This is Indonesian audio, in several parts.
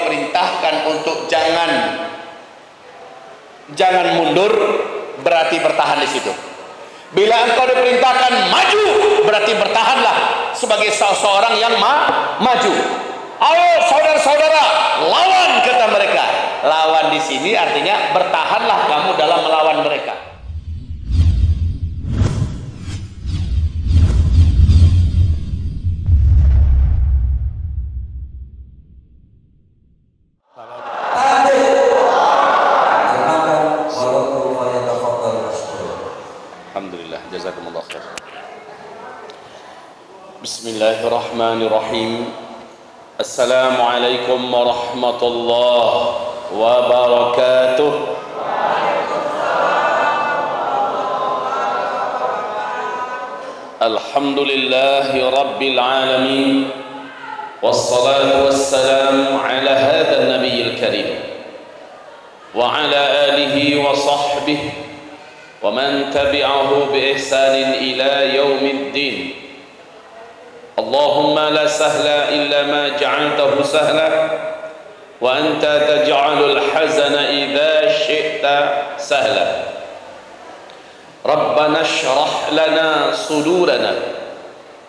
diperintahkan untuk jangan mundur, berarti bertahan di situ. Bila engkau diperintahkan maju, berarti bertahanlah sebagai seseorang yang maju. Ayo saudara-saudara, lawan, kata mereka. Lawan di sini artinya bertahanlah kamu dalam melawan mereka. Alhamdulillah, jazakumullah khair. Bismillahirrahmanirrahim. Assalamualaikum warahmatullahi wabarakatuh. Alhamdulillahi rabbil alamin. Wassalatu wassalamu ala hadha an-nabiyil karim wa ala alihi wa sahbihi wa man tabi'ahu bi ihsanin ila yaumiddin. Allahumma la sahla illa ma ja'altahu sahla wa anta taj'alul hazana idza syi'ta sahla. Rabbana shrah lana sudurana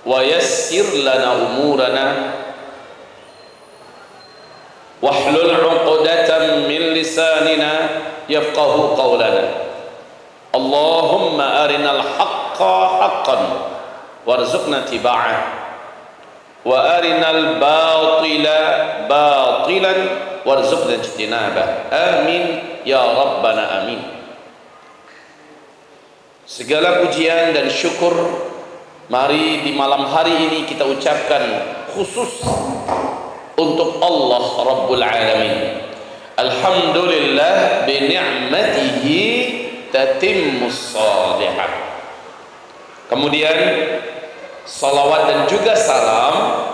wa yassir lana umurana wahlul 'uqdatam min lisanina yafqahu qawlana. Allahumma arinal haqqa haqqan warzuqna tiba'ah wa arinal batila batilan warzuqna ijtinabah. Amin ya rabbana amin. Segala pujian dan syukur mari di malam hari ini kita ucapkan khusus untuk Allah Rabbul Alamin. Alhamdulillah bi ni'matihi tatimmus shalihat. Kemudian salawat dan juga salam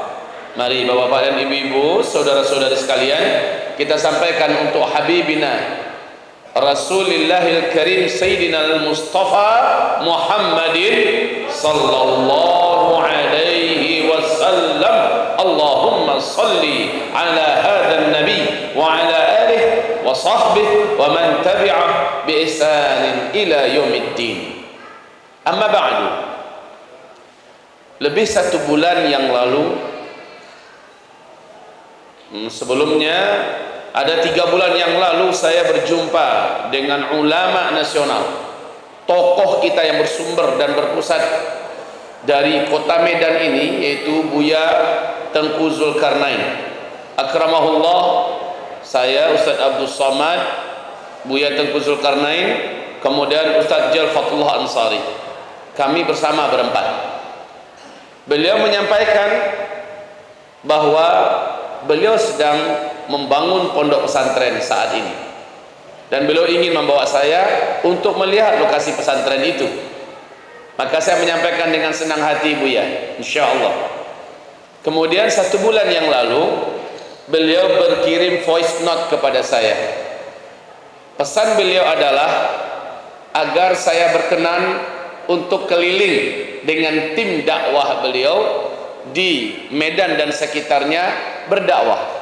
mari bapak-bapak dan ibu-ibu, saudara-saudari sekalian, kita sampaikan untuk Habibina Rasulillahil Karim Sayyidina al-Mustafa Muhammadin sallallahu alaihi wasallam. Allahumma salli ala hadha an-nabi wa ala alihi wa sahbihi wa man tabi'ah bi ihsanin ila yaumiddin. Amma ba'du. Lebih 1 bulan yang lalu, sebelumnya ada 3 bulan yang lalu saya berjumpa dengan ulama nasional, tokoh kita yang bersumber dan berpusat dari kota Medan ini, yaitu Buya Tengku Zulkarnain akramahullah. Saya Ustaz Abdul Somad, Buya Tengku Zulkarnain, kemudian Ustaz Jal Fatullah Ansari. Kami bersama berempat. Beliau menyampaikan bahwa beliau sedang membangun pondok pesantren saat ini, dan beliau ingin membawa saya untuk melihat lokasi pesantren itu. Maka saya menyampaikan dengan senang hati, Buya, insyaallah. Kemudian 1 bulan yang lalu beliau berkirim voice note kepada saya. Pesan beliau adalah agar saya berkenan untuk keliling dengan tim dakwah beliau di Medan dan sekitarnya berdakwah.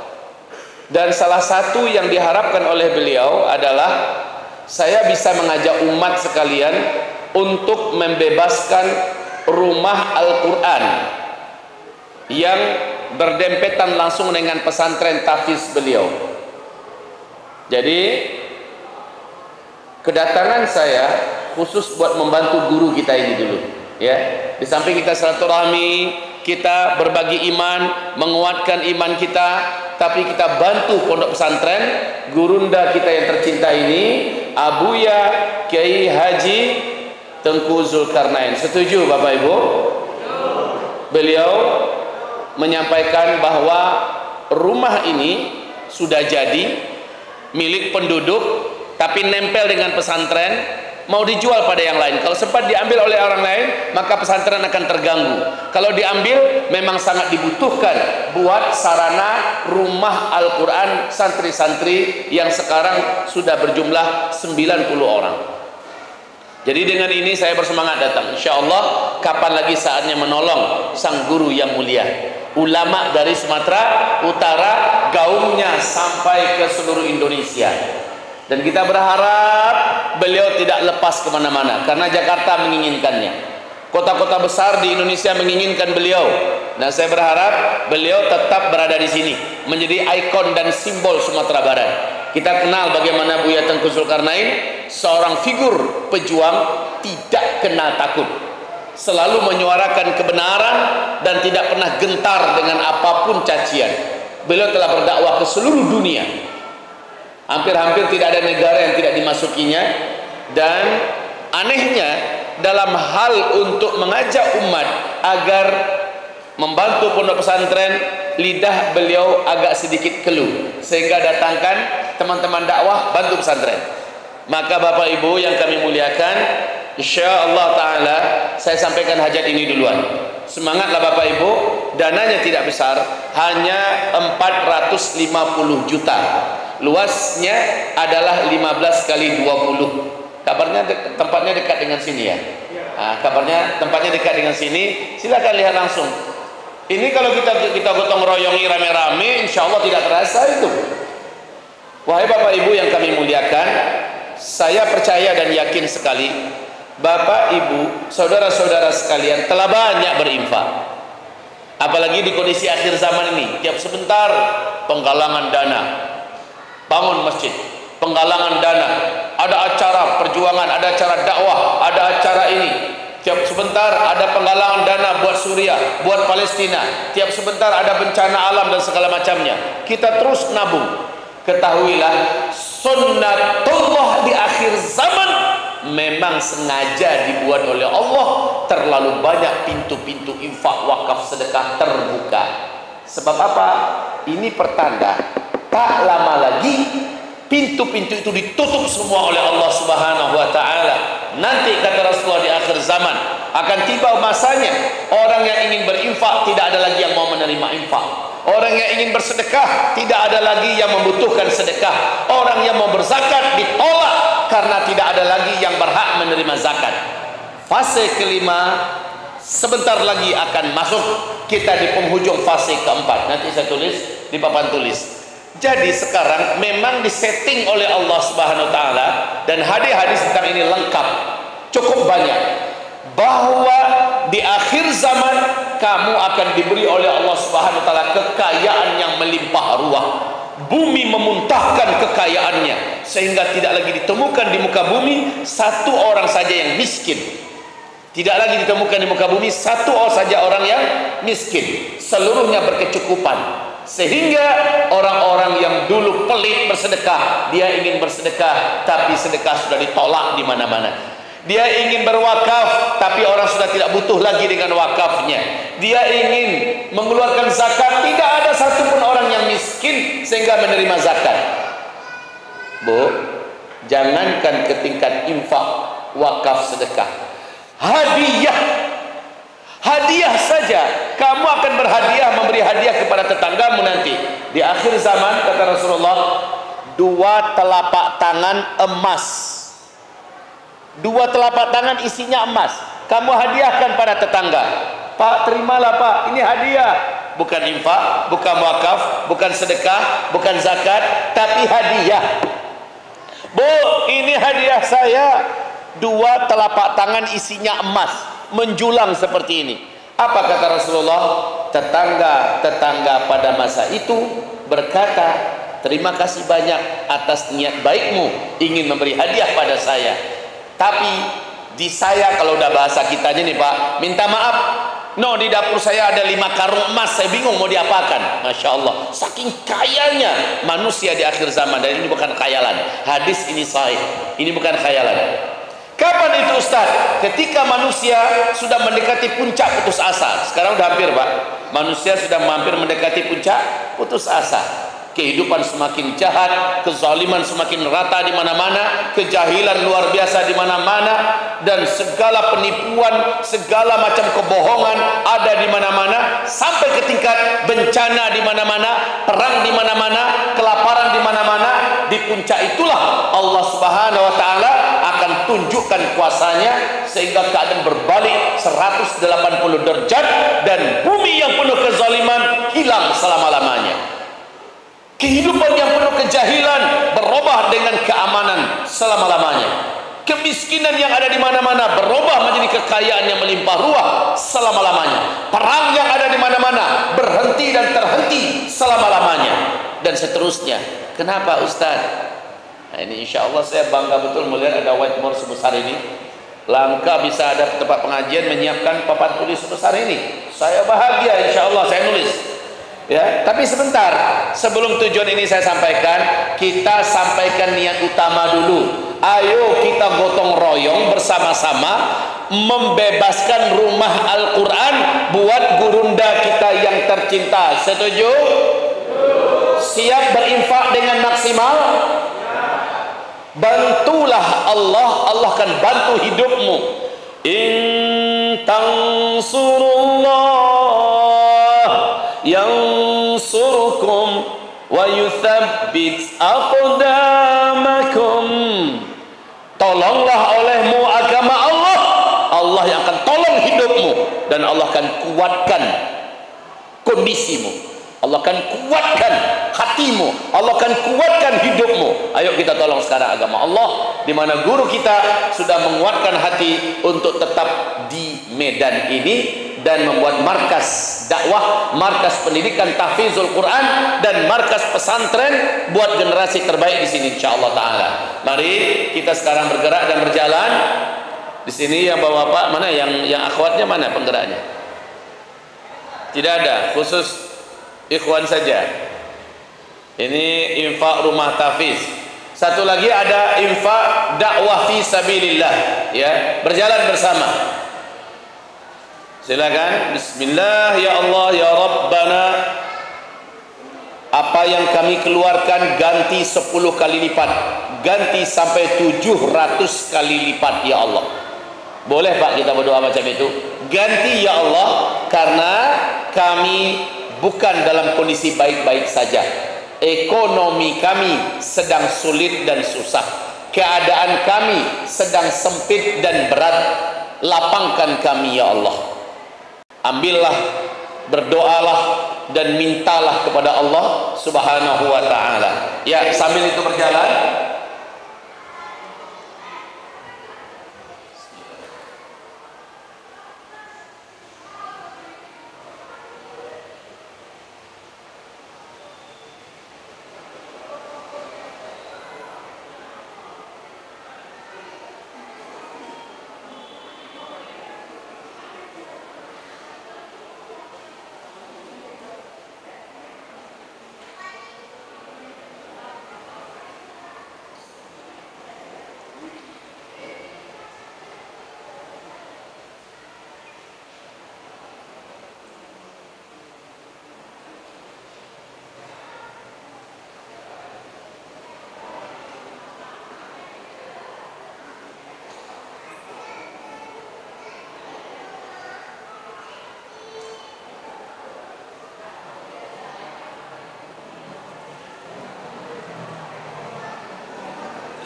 Dan salah satu yang diharapkan oleh beliau adalah saya bisa mengajak umat sekalian untuk membebaskan rumah Al-Quran yang berdempetan langsung dengan pesantren tahfiz beliau. Jadi kedatangan saya khusus buat membantu guru kita ini dulu, ya. Di samping kita silaturahmi, kita berbagi iman, menguatkan iman kita, tapi kita bantu pondok pesantren gurunda kita yang tercinta ini, Abuya Kiai Haji Tengku Zulkarnain. Setuju Bapak Ibu? Beliau menyampaikan bahwa rumah ini sudah jadi milik penduduk, tapi nempel dengan pesantren, mau dijual pada yang lain. Kalau sempat diambil oleh orang lain, maka pesantren akan terganggu. Kalau diambil, memang sangat dibutuhkan buat sarana rumah Al-Quran santri-santri yang sekarang sudah berjumlah 90 orang. Jadi dengan ini saya bersemangat datang. Insya Allah kapan lagi saatnya menolong sang guru yang mulia, ulama dari Sumatera Utara, gaungnya sampai ke seluruh Indonesia. Dan kita berharap beliau tidak lepas kemana-mana, karena Jakarta menginginkannya, kota-kota besar di Indonesia menginginkan beliau. Nah, saya berharap beliau tetap berada di sini, menjadi ikon dan simbol Sumatera Barat. Kita kenal bagaimana Buya Tengku Zulkarnain, seorang figur pejuang, tidak kenal takut, selalu menyuarakan kebenaran dan tidak pernah gentar dengan apapun cacian. Beliau telah berdakwah ke seluruh dunia. Hampir-hampir tidak ada negara yang tidak dimasukinya. Dan anehnya, dalam hal untuk mengajak umat agar membantu pondok pesantren, lidah beliau agak sedikit keluh, sehingga datangkan teman-teman dakwah bantu pesantren. Maka Bapak Ibu yang kami muliakan, insyaallah ta'ala saya sampaikan hajat ini duluan. Semangatlah Bapak Ibu, dananya tidak besar, hanya 450 juta. Luasnya adalah 15 kali 20. Kabarnya tempatnya dekat dengan sini ya. Nah, kabarnya tempatnya dekat dengan sini. Silakan lihat langsung. Ini kalau kita gotong royongi rame-rame, insya Allah tidak terasa itu. Wahai Bapak Ibu yang kami muliakan, saya percaya dan yakin sekali, Bapak Ibu, saudara-saudara sekalian telah banyak berinfak. Apalagi di kondisi akhir zaman ini, tiap sebentar penggalangan dana, bangun masjid, penggalangan dana, ada acara perjuangan, ada acara dakwah, ada acara ini. Tiap sebentar ada penggalangan dana buat Suriah, buat Palestina. Tiap sebentar ada bencana alam dan segala macamnya. Kita terus nabung. Ketahuilah, sunnatullah di akhir zaman memang sengaja dibuat oleh Allah. Terlalu banyak pintu-pintu infak, wakaf, sedekah terbuka. Sebab apa? Ini pertanda tak lama lagi pintu-pintu itu ditutup semua oleh Allah Subhanahu wa ta'ala. Nanti kata Rasulullah di akhir zaman akan tiba masanya orang yang ingin berinfak tidak ada lagi yang mau menerima infak. Orang yang ingin bersedekah tidak ada lagi yang membutuhkan sedekah. Orang yang mau berzakat ditolak karena tidak ada lagi yang berhak menerima zakat. Fase kelima sebentar lagi akan masuk. Kita di penghujung fase keempat. Nanti saya tulis di papan tulis. Jadi sekarang memang disetting oleh Allah Subhanahu wa ta'ala, dan hadis-hadis tentang ini lengkap, cukup banyak, bahwa di akhir zaman kamu akan diberi oleh Allah Subhanahu wa ta'ala kekayaan yang melimpah ruah. Bumi memuntahkan kekayaannya sehingga tidak lagi ditemukan di muka bumi satu orang saja yang miskin. Tidak lagi ditemukan di muka bumi satu orang saja orang yang miskin. Seluruhnya berkecukupan. Sehingga orang-orang yang dulu pelit bersedekah, dia ingin bersedekah tapi sedekah sudah ditolak di mana-mana. Dia ingin berwakaf tapi orang sudah tidak butuh lagi dengan wakafnya. Dia ingin mengeluarkan zakat, tidak ada satupun orang yang miskin sehingga menerima zakat. Bu, jangankan ke tingkat infak, wakaf, sedekah, hadiah saja kamu akan berhadiah, memberi hadiah kepada tetanggamu nanti di akhir zaman. Kata Rasulullah, 2 telapak tangan emas, 2 telapak tangan isinya emas, kamu hadiahkan pada tetangga. Pak, terimalah Pak, ini hadiah. Bukan infak, bukan wakaf, bukan sedekah, bukan zakat, tapi hadiah. Bu, ini hadiah saya, 2 telapak tangan isinya emas, menjulang seperti ini. Apa kata Rasulullah? Tetangga-tetangga pada masa itu berkata, terima kasih banyak atas niat baikmu ingin memberi hadiah pada saya. Tapi di saya, kalau udah bahasa kitanya nih Pak, minta maaf, no, di dapur saya ada 5 karung emas, saya bingung mau diapakan. Masya Allah, saking kayanya manusia di akhir zaman. Dan ini bukan khayalan, hadis ini sahih, ini bukan khayalan. Kapan itu Ustaz? Ketika manusia sudah mendekati puncak putus asa. Sekarang udah hampir Pak, manusia sudah hampir mendekati puncak putus asa. Kehidupan semakin jahat, kezaliman semakin rata di mana-mana, kejahilan luar biasa di mana-mana, dan segala penipuan, segala macam kebohongan ada di mana-mana, sampai ke tingkat bencana di mana-mana, perang di mana-mana, kelaparan di mana-mana. Di puncak itulah Allah Subhanahu wa ta'ala akan tunjukkan kuasanya sehingga keadaan berbalik 180 derajat dan bumi yang penuh kezaliman hilang selama-lamanya. Kehidupan yang penuh kejahilan berubah dengan keamanan selama-lamanya. Kemiskinan yang ada di mana-mana berubah menjadi kekayaan yang melimpah ruah selama-lamanya. Perang yang ada di mana-mana berhenti dan terhenti selama-lamanya, dan seterusnya. Kenapa Ustaz? Nah, ini insya Allah saya bangga betul melihat ada whiteboard sebesar ini. Langka bisa ada tempat pengajian menyiapkan papan tulis sebesar ini. Saya bahagia, insya Allah saya nulis. Ya, tapi sebentar, sebelum tujuan ini saya sampaikan, kita sampaikan niat utama dulu. Ayo kita gotong royong bersama-sama membebaskan rumah Al-Quran buat gurunda kita yang tercinta. Setuju? Siap berinfak dengan maksimal? Bantulah Allah, Allah akan bantu hidupmu. In tansurullah yansurkum wa yuthabbit aqdamakum. Tolonglah olehmu agama Allah, Allah yang akan tolong hidupmu, dan Allah akan kuatkan kondisimu, Allah akan kuatkan hatimu, Allah akan kuatkan hidupmu. Ayo kita tolong sekarang agama Allah, di mana guru kita sudah menguatkan hati untuk tetap di medan ini dan membuat markas dakwah, markas pendidikan tahfizul Quran, dan markas pesantren buat generasi terbaik di sini insyaallah taala. Mari kita sekarang bergerak dan berjalan. Di sini yang bapak-bapak mana, yang akhwatnya mana penggeraknya? Tidak ada, khusus ikhwan saja. Ini infak rumah tahfiz. Satu lagi ada infak dakwah fi sabilillah, ya, berjalan bersama. Silakan. Bismillah, ya Allah, ya Rabbana, apa yang kami keluarkan ganti 10 kali lipat, ganti sampai 700 kali lipat ya Allah. Boleh Pak kita berdoa macam itu? Ganti ya Allah, karena kami bukan dalam kondisi baik-baik saja. Ekonomi kami sedang sulit dan susah. Keadaan kami sedang sempit dan berat. Lapangkan kami ya Allah. Ambillah, berdoalah, dan mintalah kepada Allah subhanahu wa ta'ala. Ya, sambil itu berjalan,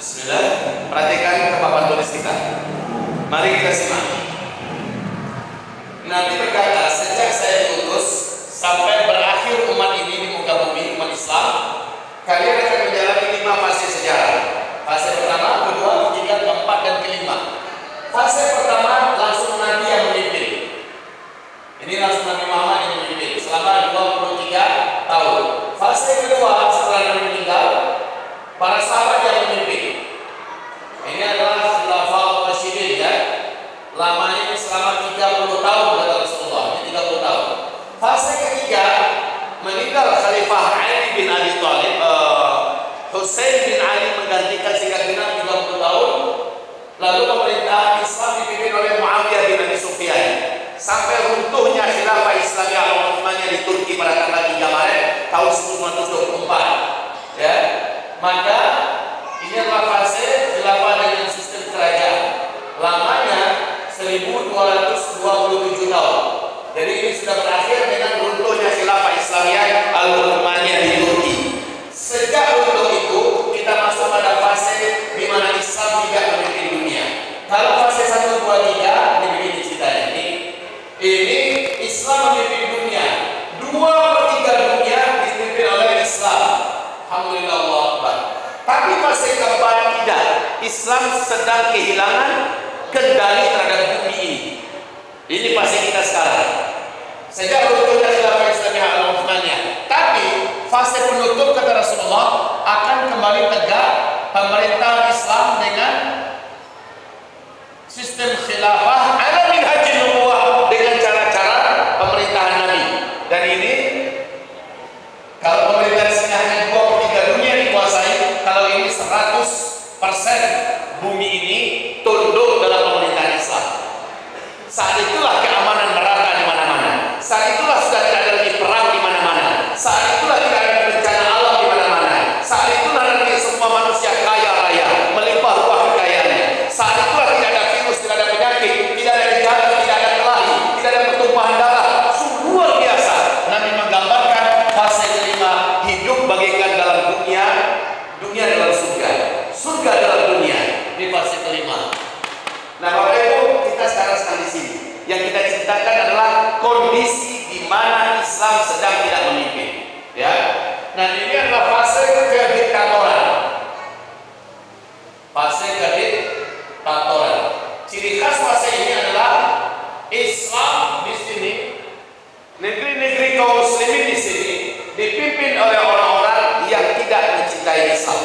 bismillah, perhatikan ke papan tulis kita. Mari kita simak. Nabi berkata, sejak saya diutus sampai berakhir umat ini di muka bumi, umat Islam, kalian akan menjalani 5 fase sejarah. Fase pertama, kedua, ketiga, keempat, dan kelima. Fase pertama langsung Nabi yang memimpin. Ini langsung Nabi Muhammad yang memimpin selama 23 tahun. Fase kedua setelah Nabi meninggal, para sahabat yang memimpin. Ini adalah khilafah Rasyidin, ya. Lamanya selama 30 tahun kata Rasulullah, 30 tahun. Fase ketiga, meninggal Khalifah Ali bin Abi Thalib, Husain bin Ali menggantikan singkat genap 30 tahun. Lalu pemerintahan Islam dipimpin oleh Muawiyah bin Abi Sufyan sampai runtuhnya khilafah Islamiyah Al-Uthmaniyah di Turki pada tanggal 3 Maret tahun 1924. Ya. Maka ini adalah fase khilafah dengan sistem kerajaan. Lamanya 1227 tahun. Jadi ini sudah berakhir dengan runtuhnya khilafah Islamiyah Al-Uthmaniyah di Turki. Sejak runtuh itu kita masuk pada fase di mana Islam tidak memimpin dunia. Kalau fase 1, 2, 3 ini begini ceritanya. Ini Islam memimpin dunia. 2/3 dunia dipimpin oleh Islam. Tapi fase keempat tidak. Islam sedang kehilangan kendali terhadap bumi ini. Ini fase kita sekarang. Sejak runtuhnya khilafah Islamiyah al-Utsmaniyah. Tapi fase penutup kata Rasulullah akan kembali tegak pemerintahan Islam dengan sistem khilafah ala minhajin nubuwah, dengan cara-cara pemerintahan Nabi. Dan ini kalau pemerintahan sini hanya 2/3 dunia dikuasai, kalau ini 100% bumi ini tunduk dalam pemerintahan Islam. Saat itulah keamanan merata di mana-mana. Saat itulah sudah tidak ada lagi perang di mana-mana. Saat itulah tidak ada bencana alam di mana-mana. Saat itulah nanti semua manusia kaya raya, melimpah ruah kekayaannya. Saat itulah tidak ada virus, tidak ada penyakit, tidak ada kejahatan, tidak ada kelahi, tidak ada pertumpahan darah. Luar biasa. Nabi menggambarkan fase kelima, hidup bagaikan dalam dunia, dunia dalam surga, surga dalam dunia. Ini fase kelima. Nah, Bapak Ibu, kita sekarang di sini. Yang kita ceritakan adalah kondisi di mana Islam sedang tidak memimpin. Ya. Nah, ini adalah fase kediktatoran. Fase kediktatoran. Ciri khas fase ini adalah Islam di sini, negeri-negeri kaum muslimin di sini dipimpin oleh orang-orang yang tidak mencintai Islam.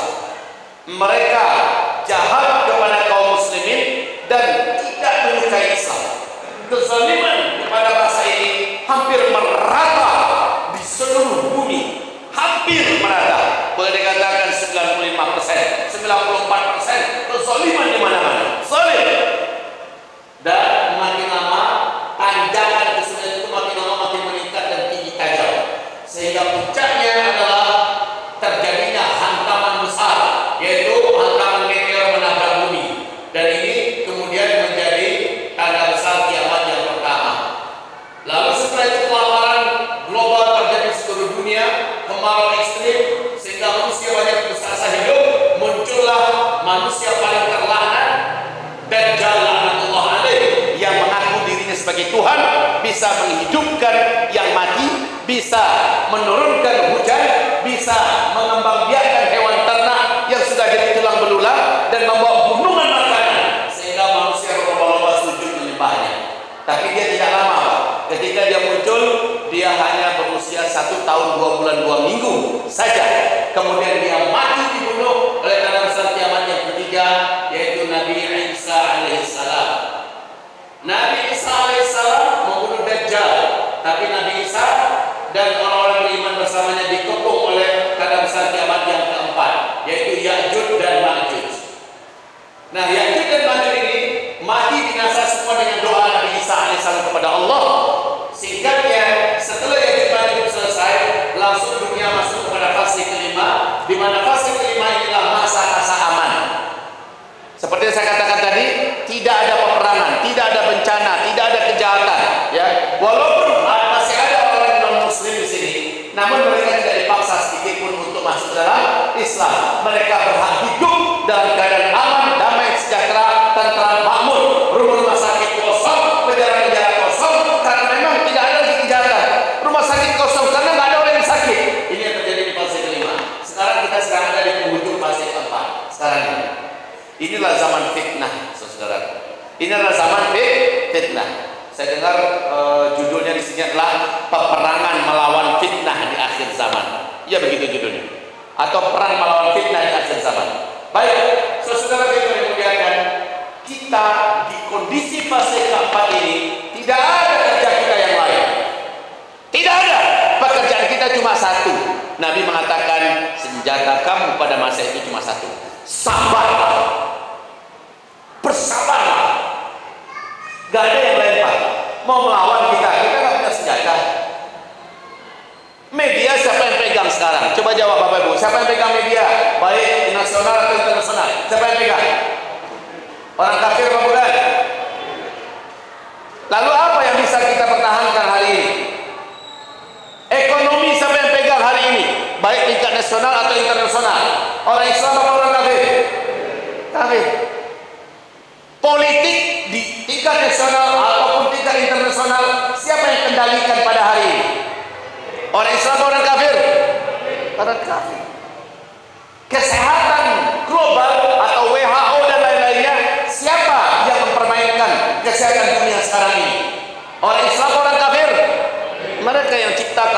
Mereka jahat kepada kaum muslimin dan tidak menyukai Islam. Kezaliman kepada bangsa ini hampir merata di seluruh bumi, hampir merata. Boleh dikatakan 95%, 94% kezaliman di mana-mana. Zalim. Dan makin lama tanjakan kezaliman itu makin lama makin meningkat dan tinggi tajam. Sehingga puncaknya adalah terjadinya hantaman besar, yaitu hantaman meteor menabrak bumi. Dan ini kemudian menjadi tanda besar kiamat yang pertama. Lalu setelah itu kelaparan global terjadi di seluruh dunia, kemarau ekstrim, sehingga manusia banyak putus asa hidup. Muncullah manusia paling terlaknat, Dajjal laknatullah alaih, yang mengaku dirinya sebagai Tuhan, bisa menghidupkan yang mati, bisa menurunkan hujan, bisa mengembangbiakkan hewan ternak yang sudah jadi tulang belulang dan membawa gunungan makanan sehingga manusia berlomba-lomba sujud menyembahnya. Tapi dia tidak lama, Pak. Ketika dia muncul, dia hanya berusia 1 tahun 2 bulan 2 minggu saja. Kemudian dia mati dibunuh oleh tanda besar kiamat yang ketiga, yaitu Nabi Isa alaihissalam. Nabi Isa alaihissalam membunuh Dajjal, tapi Nabi Isa dan orang-orang beriman bersamanya dikepung oleh tanda besar kiamat yang keempat, yaitu Ya'juj dan Ma'juj. Nah, Ya'juj dan Ma'juj ini mati binasa semua dengan doa Nabi Isa alaihissalam kepada Allah. Singkatnya, setelah Ya'juj Ma'juj selesai, langsung dunia masuk kepada fase kelima, di mana fase kelima inilah masa-masa aman. Seperti yang saya katakan tadi, tidak ada peperangan, tidak ada bencana, tidak ada kejahatan. Ya, walaupun masih ada orang non-Muslim di sini, namun mereka tidak dipaksa sedikit pun untuk masuk dalam Islam. Mereka berhak hidup dalam keadaan aman, damai, sejahtera, tentram, makmur. Rumah sakit kosong, penjara-penjara kosong, karena memang tidak ada lagi kejahatan. Rumah sakit kosong karena nggak ada orang yang sakit. Ini yang terjadi di fase kelima. Sekarang kita sedang ada di penghujung fase keempat. Sekarang ini. Inilah zaman fitnah, saudara. Inilah zaman fitnah. Saya dengar judulnya di sini adalah peperangan melawan fitnah di akhir zaman. Ya, begitu judulnya. Atau perang melawan fitnah di akhir zaman. Baik, saudara kita dimuliakan, kita di kondisi fase keempat ini tidak ada kerja kita yang lain. Tidak ada. Pekerjaan kita cuma satu. Nabi mengatakan senjata kamu pada masa itu cuma satu. Sabarlah. Bersabarlah. Gak ada yang lain, Pak. Mau melawan kita gak punya senjata. Media siapa yang pegang sekarang? Coba jawab Bapak Ibu. Siapa yang pegang media? Baik nasional atau internasional? Siapa yang pegang? Orang kafir apa bukan? Lalu apa yang bisa kita pertahankan hari ini? Ekonomi siapa yang pegang hari ini? Baik tingkat nasional atau internasional? Orang Islam atau orang kafir? Kafir. Politik di tingkat nasional ataupun tingkat internasional, siapa yang kendalikan pada hari ini? Orang Islam atau orang kafir? Orang kafir. Kesehatan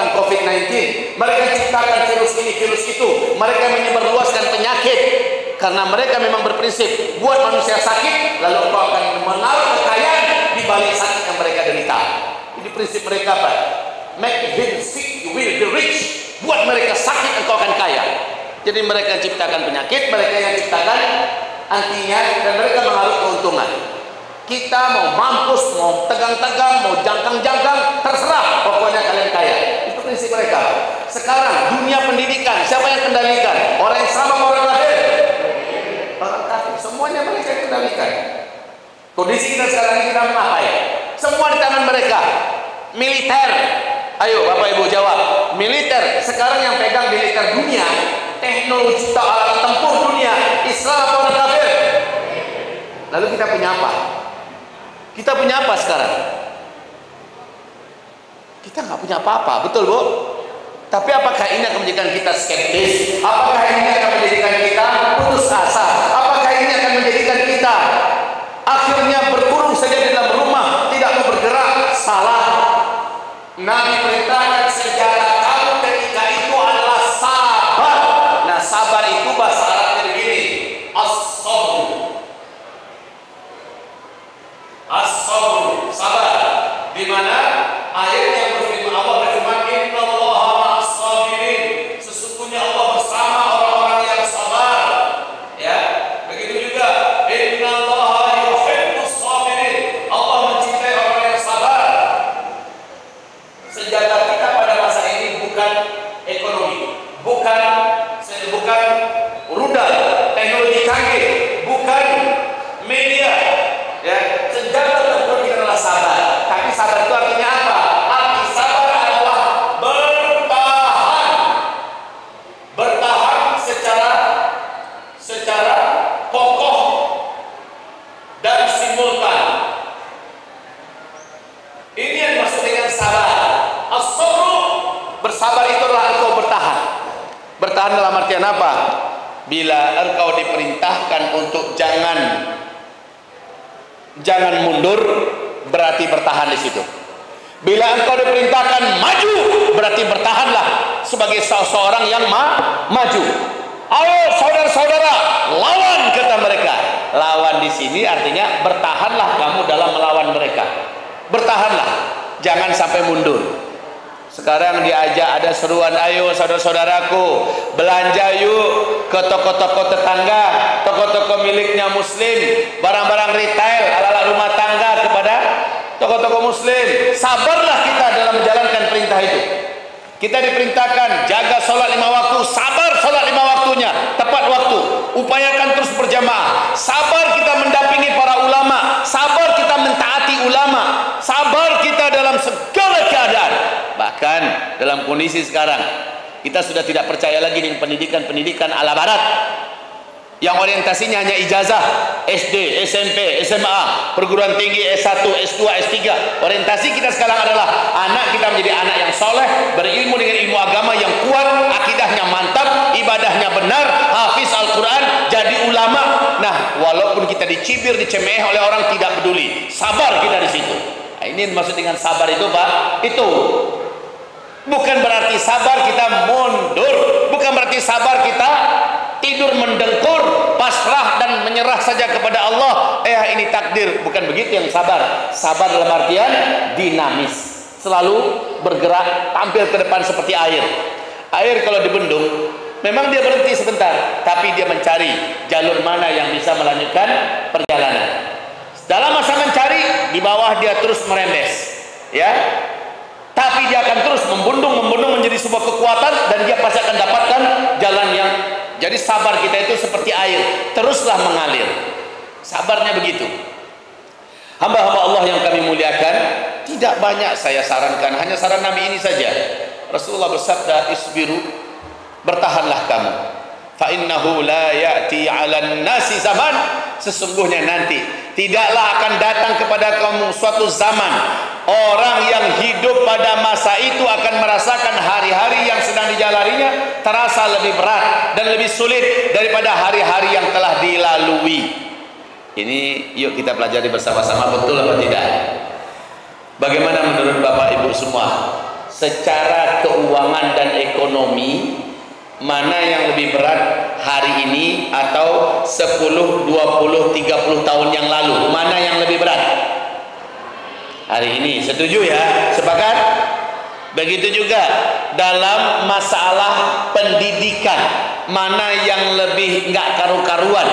ciptakan COVID-19, mereka ciptakan virus ini, virus itu, mereka menyebarluaskan penyakit karena mereka memang berprinsip buat manusia sakit, lalu engkau akan menaruh kekayaan di balik sakit yang mereka derita. Ini prinsip mereka, Pak. Make him sick, you will be rich. Buat mereka sakit, engkau akan kaya. Jadi mereka yang ciptakan penyakit, mereka yang ciptakan antinya, dan mereka mengaruh keuntungan. Kita mau mampus, mau tegang-tegang, mau jangkang-jangkang, terserah, pokoknya kalian kaya. Itu prinsip mereka. Sekarang dunia pendidikan, siapa yang kendalikan? Orang Islam atau orang kafir? Orang kafir. Semuanya mereka yang kendalikan. Kondisi kita sekarang ini kita mengapai? Semua di tangan mereka. Militer. Ayo Bapak Ibu jawab. Militer. Sekarang yang pegang militer dunia, teknologi alat tempur dunia, Islam atau orang kafir? Lalu kita punya apa? Kita punya apa sekarang? Kita nggak punya apa-apa, betul Bu? Tapi apakah ini akan menjadikan kita skeptis? Apakah ini akan menjadikan kita putus asa? Apakah ini akan menjadikan kita akhirnya berkurung saja di dalam rumah, tidak mau bergerak? Salah. Nabi perintahkan senjata kamu ketika itu adalah sabar. Nah, sabar itu bahasa Arabnya begini, as-sabr. As-sabr, sabar. Di mana ayat yang berfirman, Allah berfirman, innallaha ma'as-sabirin. Sesungguhnya Allah bersama orang-orang yang sabar. Ya, begitu juga innallaha yuhibbus sabirin. Allah mencintai orang yang sabar. Senjata kita pada masa ini bukan ekonomi, bukan rudal, teknologi canggih, bukan media. Ya, senjata tempur kita adalah sabar. Tapi sabar itu artinya apa? Arti sabar adalah bertahan secara kokoh dan simultan. Ini yang dimaksud dengan sabar. As-sabr, bersabar itu adalah engkau bertahan. Bertahan dalam artian apa? Bila engkau diperintahkan untuk jangan mundur, berarti bertahan di situ. Bila engkau diperintahkan maju, berarti bertahanlah sebagai seorang yang maju. Ayo saudara-saudara, lawan, kata mereka. Lawan di sini artinya bertahanlah kamu dalam melawan mereka. Bertahanlah, jangan sampai mundur. Sekarang diajak ada seruan, ayo saudara-saudaraku belanja yuk ke toko-toko tetangga, toko-toko miliknya muslim, barang-barang retail ala-ala rumah tangga kepada toko-toko muslim. Sabarlah kita dalam menjalankan perintah itu. Kita diperintahkan jaga sholat 5 waktu, sabar sholat 5 waktunya tepat waktu, upayakan terus berjamaah. Sabar kita mendampingi para ulama, sabar kita mentaati ulama, sabar kita dalam segala keadaan. Bahkan dalam kondisi sekarang kita sudah tidak percaya lagi dengan pendidikan ala barat yang orientasinya hanya ijazah SD, SMP, SMA, perguruan tinggi, S1, S2, S3. Orientasi kita sekarang adalah anak kita menjadi anak yang soleh, berilmu dengan ilmu agama yang kuat, akidahnya mantap, ibadahnya benar, hafiz Al-Quran, jadi ulama. Nah, walaupun kita dicibir, dicemeh oleh orang, tidak peduli, sabar kita di situ. Nah, ini maksud dengan sabar itu, Pak. Itu bukan berarti sabar kita mundur, bukan berarti sabar kita tidur mendengkur, pasrah dan menyerah saja kepada Allah. Ini takdir, bukan begitu yang sabar. Sabar dalam artian dinamis, selalu bergerak, tampil ke depan seperti air. Air kalau dibendung, memang dia berhenti sebentar, tapi dia mencari jalur mana yang bisa melanjutkan perjalanan. Dalam masa mencari, di bawah dia terus merembes, ya. Tapi dia akan terus membendung menjadi sebuah kekuatan, dan dia pasti akan dapatkan jalan yang. Jadi sabar kita itu seperti air, teruslah mengalir. Sabarnya begitu. Hamba-hamba Allah yang kami muliakan, tidak banyak saya sarankan, hanya saran Nabi ini saja. Rasulullah bersabda, isbiru, bertahanlah kamu. Fa innahu la ya'ti 'alan nasi zaman, sesungguhnya nanti tidaklah akan datang kepada kamu suatu zaman, orang yang hidup pada masa itu akan merasakan hari-hari yang sedang dijalaninya terasa lebih berat dan lebih sulit daripada hari-hari yang telah dilalui. Ini yuk kita pelajari bersama-sama, betul apa tidak? Bagaimana menurut Bapak Ibu semua? secara keuangan dan ekonomi, mana yang lebih berat hari ini atau 10, 20, 30 tahun yang lalu? Mana yang lebih berat? Hari ini. Setuju ya? Sepakat? Begitu juga dalam masalah pendidikan, mana yang lebih nggak karu-karuan,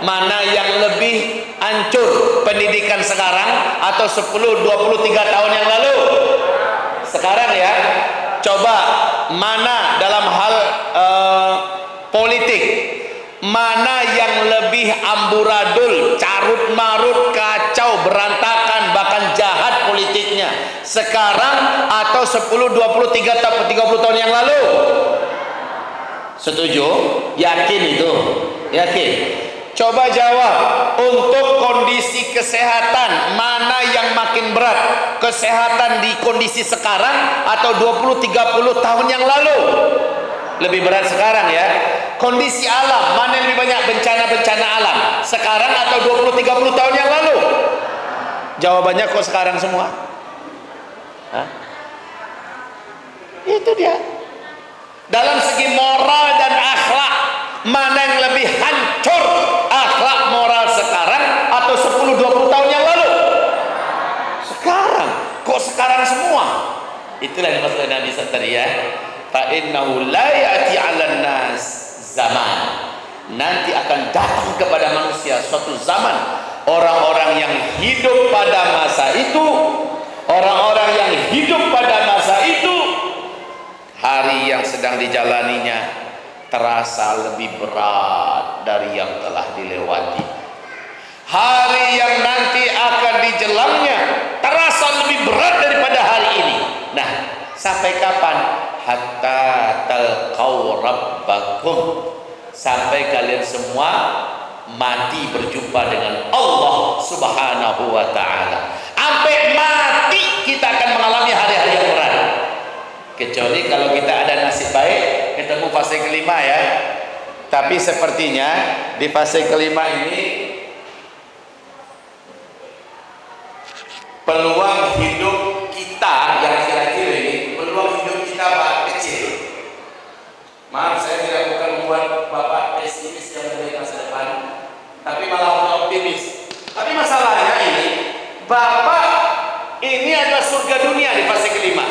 mana yang lebih hancur, pendidikan sekarang atau 10, 23 tahun yang lalu? Sekarang ya. Coba mana dalam hal politik, mana yang lebih amburadul, carut marut, kacau, berantakan, bahkan jahat politiknya sekarang atau 10, 23, 30 tahun yang lalu? Setuju? Yakin itu? Yakin? Coba jawab, untuk kondisi kesehatan mana yang makin berat? Kesehatan di kondisi sekarang atau 20, 30 tahun yang lalu? Lebih berat sekarang ya. Kondisi alam, mana yang lebih banyak bencana-bencana alam? Sekarang atau 20, 30 tahun yang lalu? Jawabannya kok sekarang semua? Hah? Itu dia. Dalam segi moral dan akhlak, mana yang lebih hancur akhlak moral sekarang atau 10, 20 tahun yang lalu? Sekarang. Kok sekarang semua? Itulah yang dimaksud Nabi tadi ya. Fa innahu la ya'ti 'alan nas zaman. Nanti akan datang kepada manusia suatu zaman, orang-orang yang hidup pada masa itu, orang-orang yang hidup pada masa itu, hari yang sedang dijalaninya terasa lebih berat dari yang telah dilewati. Hari yang nanti akan dijelangnya terasa lebih berat daripada hari ini. Nah, sampai kapan? Hatta talqaw rabbakum, sampai kalian semua mati berjumpa dengan Allah Subhanahu wa ta'ala. Sampai mati kita akan mengalami hari-hari yang berat, kecuali kalau kita ada nasib baik ketemu fase kelima ya. Tapi sepertinya di fase kelima ini peluang hidup kita yang akhir-akhir ini, peluang hidup kita kecil. Maaf, saya tidak bukan membuat Bapak pesimis yang dari masa depan, tapi malah optimis. Tapi masalahnya ini, Bapak ini adalah surga dunia di fase kelima,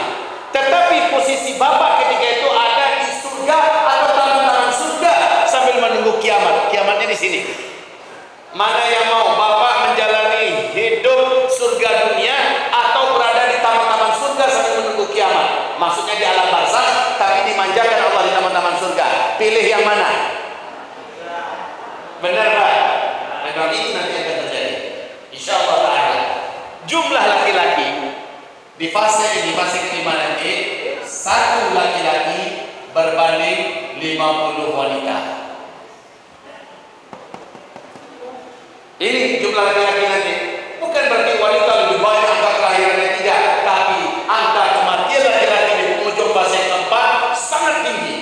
tetapi posisi Bapak ketika itu ada di surga atau taman-taman surga sambil menunggu kiamat. Kiamatnya di sini. Mana yang mau, Bapak menjalani hidup surga dunia atau berada di taman-taman surga sambil menunggu kiamat? Maksudnya di alam barzakh tapi dimanjakan Allah di taman-taman surga. Pilih yang mana? Benar Pak? Memang itu nanti akan terjadi, insyaallah ta'ala. Jumlah laki-laki di fase ini, fase kelima nanti, satu laki-laki berbanding 50 wanita. Ini jumlah laki-laki nanti. Bukan berarti wanita lebih banyak angka kelahirannya, tidak, tapi angka kematian laki-laki di ujung fase keempat sangat tinggi.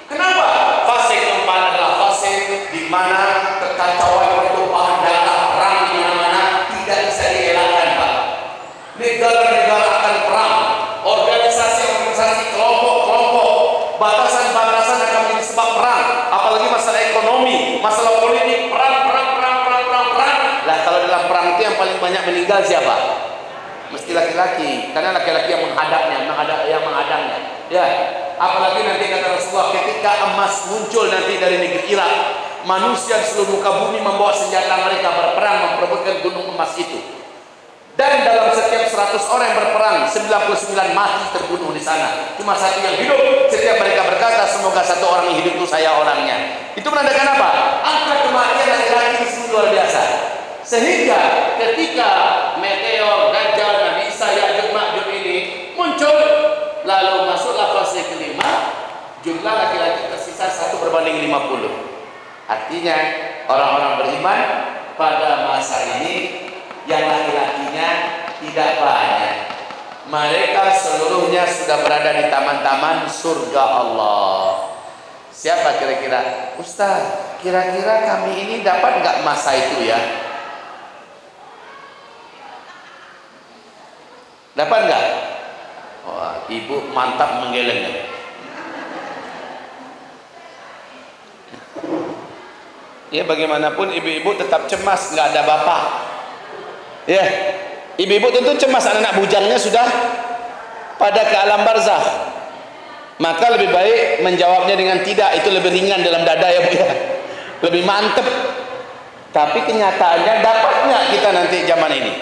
Kenapa? Fase keempat adalah fase di mana kekacauan, pertumpahan darah, perang di mana-mana tidak bisa dielakkan, Pak. Negara-negara akan perang, organisasi-organisasi, kelompok-kelompok, batasan-batasan akan menjadi sebab perang. Apalagi masalah ekonomi, masalah politik, perang. Lah kalau dalam perang itu yang paling banyak meninggal siapa? Mesti laki-laki, karena laki-laki yang menghadapnya, yang menghadangnya. Ya, apalagi nanti kata Rasulullah, ketika emas muncul nanti dari negeri Irak, manusia di seluruh muka bumi membawa senjata mereka berperang memperebutkan gunung emas itu. Dan dalam setiap 100 orang yang berperang, 99 mati terbunuh di sana. Cuma satu yang hidup. Setiap mereka berkata, semoga satu orang yang hidup itu saya orangnya. Itu menandakan apa? Angka kematian laki-laki di sini luar biasa. Sehingga ketika meteor, Dajjal, Nabi Isa, Ya'juj Ma'juj ini muncul, lalu masuklah fase kelima, jumlah laki-laki tersisa 1 berbanding 50. Artinya orang-orang beriman pada masa ini yang laki-lakinya tidak banyak. Mereka seluruhnya sudah berada di taman-taman surga Allah. Siapa kira-kira? Ustaz, kira-kira kami ini dapat nggak masa itu ya? Dapat nggak? Oh, Ibu mantap menggeleng. Ya bagaimanapun ibu-ibu tetap cemas, nggak ada bapak. Ya, ibu-ibu tentu cemas anak-anak bujangnya sudah pada ke alam barzakh. Maka lebih baik menjawabnya dengan tidak, itu lebih ringan dalam dada ya Bu ya. Lebih mantep. Tapi kenyataannya dapatnya kita nanti zaman ini.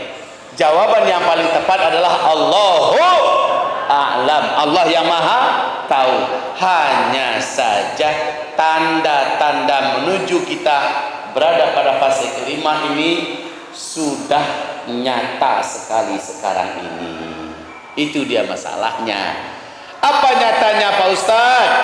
Jawaban yang paling tepat adalah Allahu a'lam. Allah yang maha tahu. Hanya saja tanda-tanda menuju kita berada pada fase kelima ini sudah nyata sekali sekarang ini. Itu dia masalahnya. Apa nyatanya Pak Ustadz?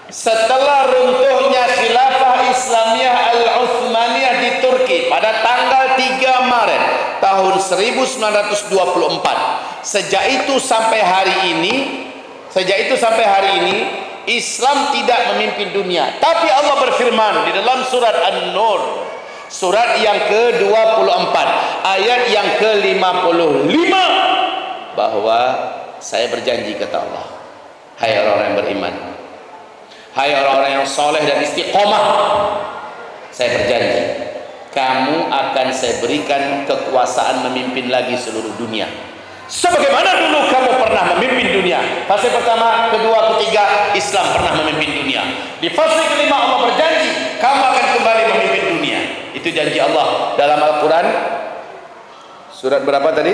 Setelah runtuhnya khilafah Islamiyah Al-Uthmaniyah di Turki pada tanggal 3 Maret tahun 1924, sejak itu sampai hari ini Islam tidak memimpin dunia. Tapi Allah berfirman di dalam surat An-Nur, surat yang ke-24 ayat yang ke-55, bahwa saya berjanji, kata Allah, hai orang-orang yang beriman, hai orang-orang yang soleh dan istiqomah, saya berjanji kamu akan saya berikan kekuasaan memimpin lagi seluruh dunia sebagaimana dulu kamu pernah memimpin dunia. Fase pertama, kedua, ketiga, Islam pernah memimpin dunia. Di fase kelima Allah berjanji kamu akan kembali memimpin dunia. Itu janji Allah dalam Al-Quran. Surat berapa tadi?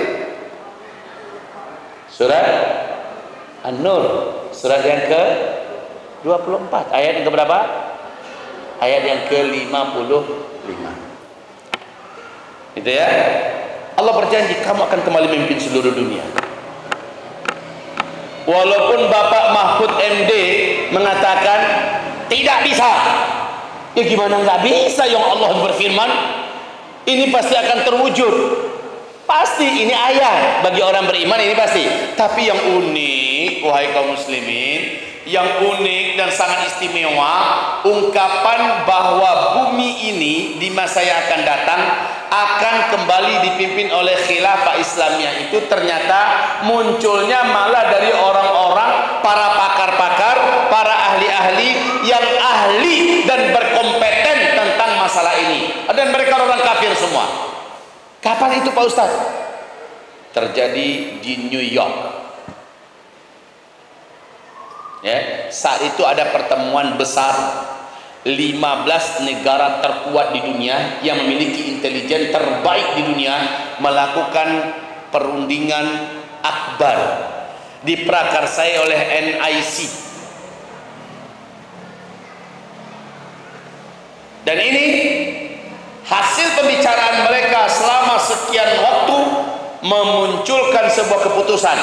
Surat An-Nur, surat yang ke-24, ayat yang keberapa? Ayat yang ke-55. Itu ya. Allah berjanji kamu akan kembali memimpin seluruh dunia. Walaupun Bapak Mahfud MD mengatakan tidak bisa. Ya gimana nggak bisa, yang Allah berfirman ini pasti akan terwujud. Pasti ini ayat bagi orang beriman, ini pasti. Tapi yang unik, wahai kaum muslimin, yang unik dan sangat istimewa, ungkapan bahwa bumi ini di masa yang akan datang akan kembali dipimpin oleh khilafah Islamiyah itu ternyata munculnya malah dari orang-orang, para pakar-pakar, para ahli-ahli yang ahli dan berkompeten tentang masalah ini, dan mereka orang kafir semua. Kapan itu Pak Ustadz? Terjadi di New York. Ya, saat itu ada pertemuan besar 15 negara terkuat di dunia yang memiliki intelijen terbaik di dunia melakukan perundingan akbar, diprakarsai oleh NIC. Dan ini hasil pembicaraan mereka selama sekian waktu memunculkan sebuah keputusan.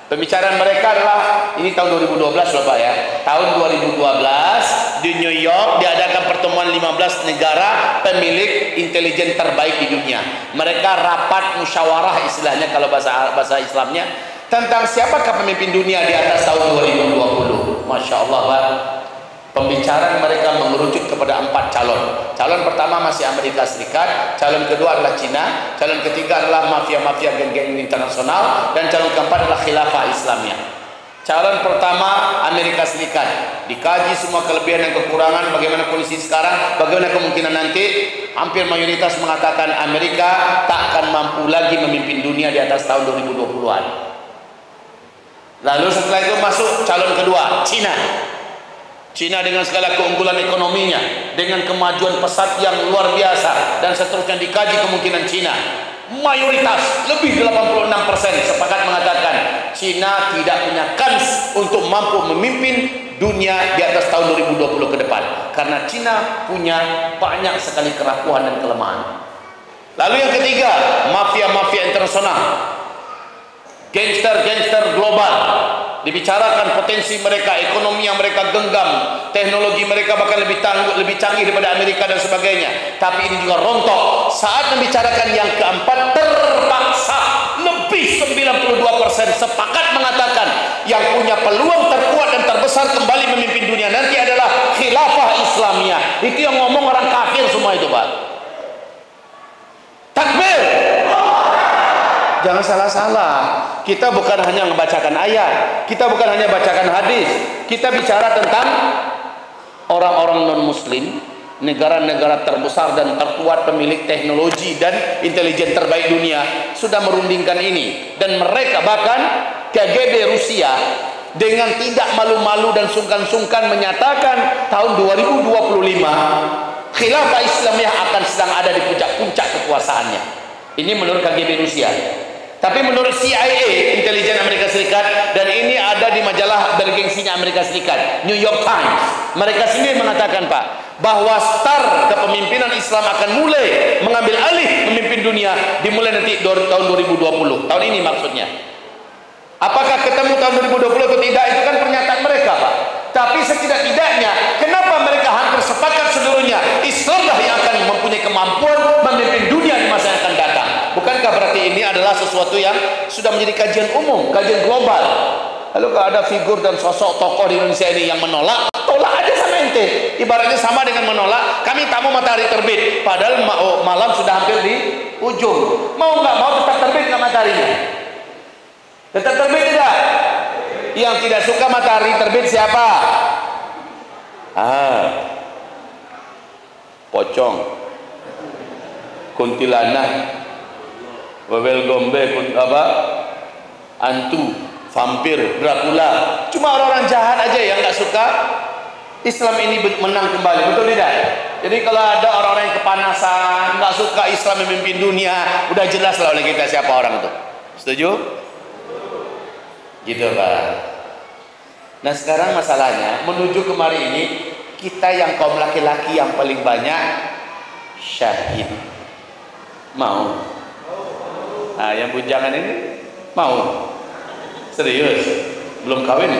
Pembicaraan mereka adalah, ini tahun 2012 loh Pak ya. Tahun 2012 di New York diadakan pertemuan 15 negara pemilik intelijen terbaik di dunia. Mereka rapat musyawarah istilahnya kalau bahasa Islamnya, tentang siapakah pemimpin dunia di atas tahun 2020. Masya Allah Pak. Pembicaraan mereka mengerucut kepada 4 calon. Calon pertama masih Amerika Serikat, calon kedua adalah Cina, calon ketiga adalah mafia-mafia geng-geng internasional, dan calon keempat adalah khilafah Islamiyah. Calon pertama Amerika Serikat, dikaji semua kelebihan dan kekurangan, bagaimana kondisi sekarang, bagaimana kemungkinan nanti. Hampir mayoritas mengatakan Amerika tak akan mampu lagi memimpin dunia di atas tahun 2020-an. Lalu setelah itu masuk calon kedua, Cina. Cina dengan segala keunggulan ekonominya, dengan kemajuan pesat yang luar biasa, dan seterusnya dikaji kemungkinan Cina. Mayoritas, lebih 86% sepakat mengatakan Cina tidak punya kans untuk mampu memimpin dunia di atas tahun 2020 ke depan, karena Cina punya banyak sekali kerapuhan dan kelemahan. Lalu yang ketiga, mafia-mafia internasional, gangster-gangster global. Dibicarakan potensi mereka, ekonomi yang mereka genggam, teknologi mereka bahkan lebih canggih daripada Amerika dan sebagainya. Tapi ini juga rontok. Saat membicarakan yang keempat, terpaksa lebih 92% sepakat mengatakan yang punya peluang terkuat dan terbesar kembali memimpin dunia nanti adalah khilafah Islamiyah. Itu yang ngomong orang kafir semua itu Pak. Takbir. Jangan salah-salah. kita bukan hanya membacakan ayat, kita bukan hanya bacakan hadis, kita bicara tentang orang-orang non-muslim, negara-negara terbesar dan terkuat pemilik teknologi dan intelijen terbaik dunia sudah merundingkan ini, dan mereka bahkan KGB Rusia dengan tidak malu-malu dan sungkan-sungkan menyatakan tahun 2025 khilafah Islamiyah akan sedang ada di puncak-puncak kekuasaannya. Ini menurut KGB Rusia. Tapi menurut CIA, intelijen Amerika Serikat, dan ini ada di majalah bergengsinya Amerika Serikat, New York Times, mereka sendiri mengatakan, Pak, bahwa star kepemimpinan Islam akan mulai mengambil alih memimpin dunia dimulai nanti tahun 2020. Tahun ini maksudnya. Apakah ketemu tahun 2020 atau tidak, itu kan pernyataan mereka, Pak. Tapi setidak-tidaknya, kenapa mereka hampir sepakat seluruhnya Islamlah yang akan mempunyai kemampuan memimpin dunia di masa yang akan datang? Bukankah berarti ini adalah sesuatu yang sudah menjadi kajian umum, kajian global? Lalu kalau ada figur dan sosok tokoh di Indonesia ini yang menolak, tolak aja sama ente. Ibaratnya sama dengan menolak, kami tak mau matahari terbit, padahal malam sudah hampir di ujung. Mau nggak mau tetap terbit nggak mataharinya? Tetap terbit tidak? Yang tidak suka matahari terbit siapa? Pocong, kuntilanak, wewel gombe, hantu, vampir, Dracula. Cuma orang-orang jahat aja yang nggak suka Islam ini menang kembali, betul tidak? Jadi kalau ada orang-orang yang kepanasan, nggak suka Islam memimpin dunia, udah jelas lah oleh kita siapa orang itu. Setuju? Gitu, Pak. Nah, sekarang masalahnya menuju kemari ini, kita yang kaum laki-laki yang paling banyak syahid. Mau? Nah, yang bujangan ini mau? Serius? Belum kawin?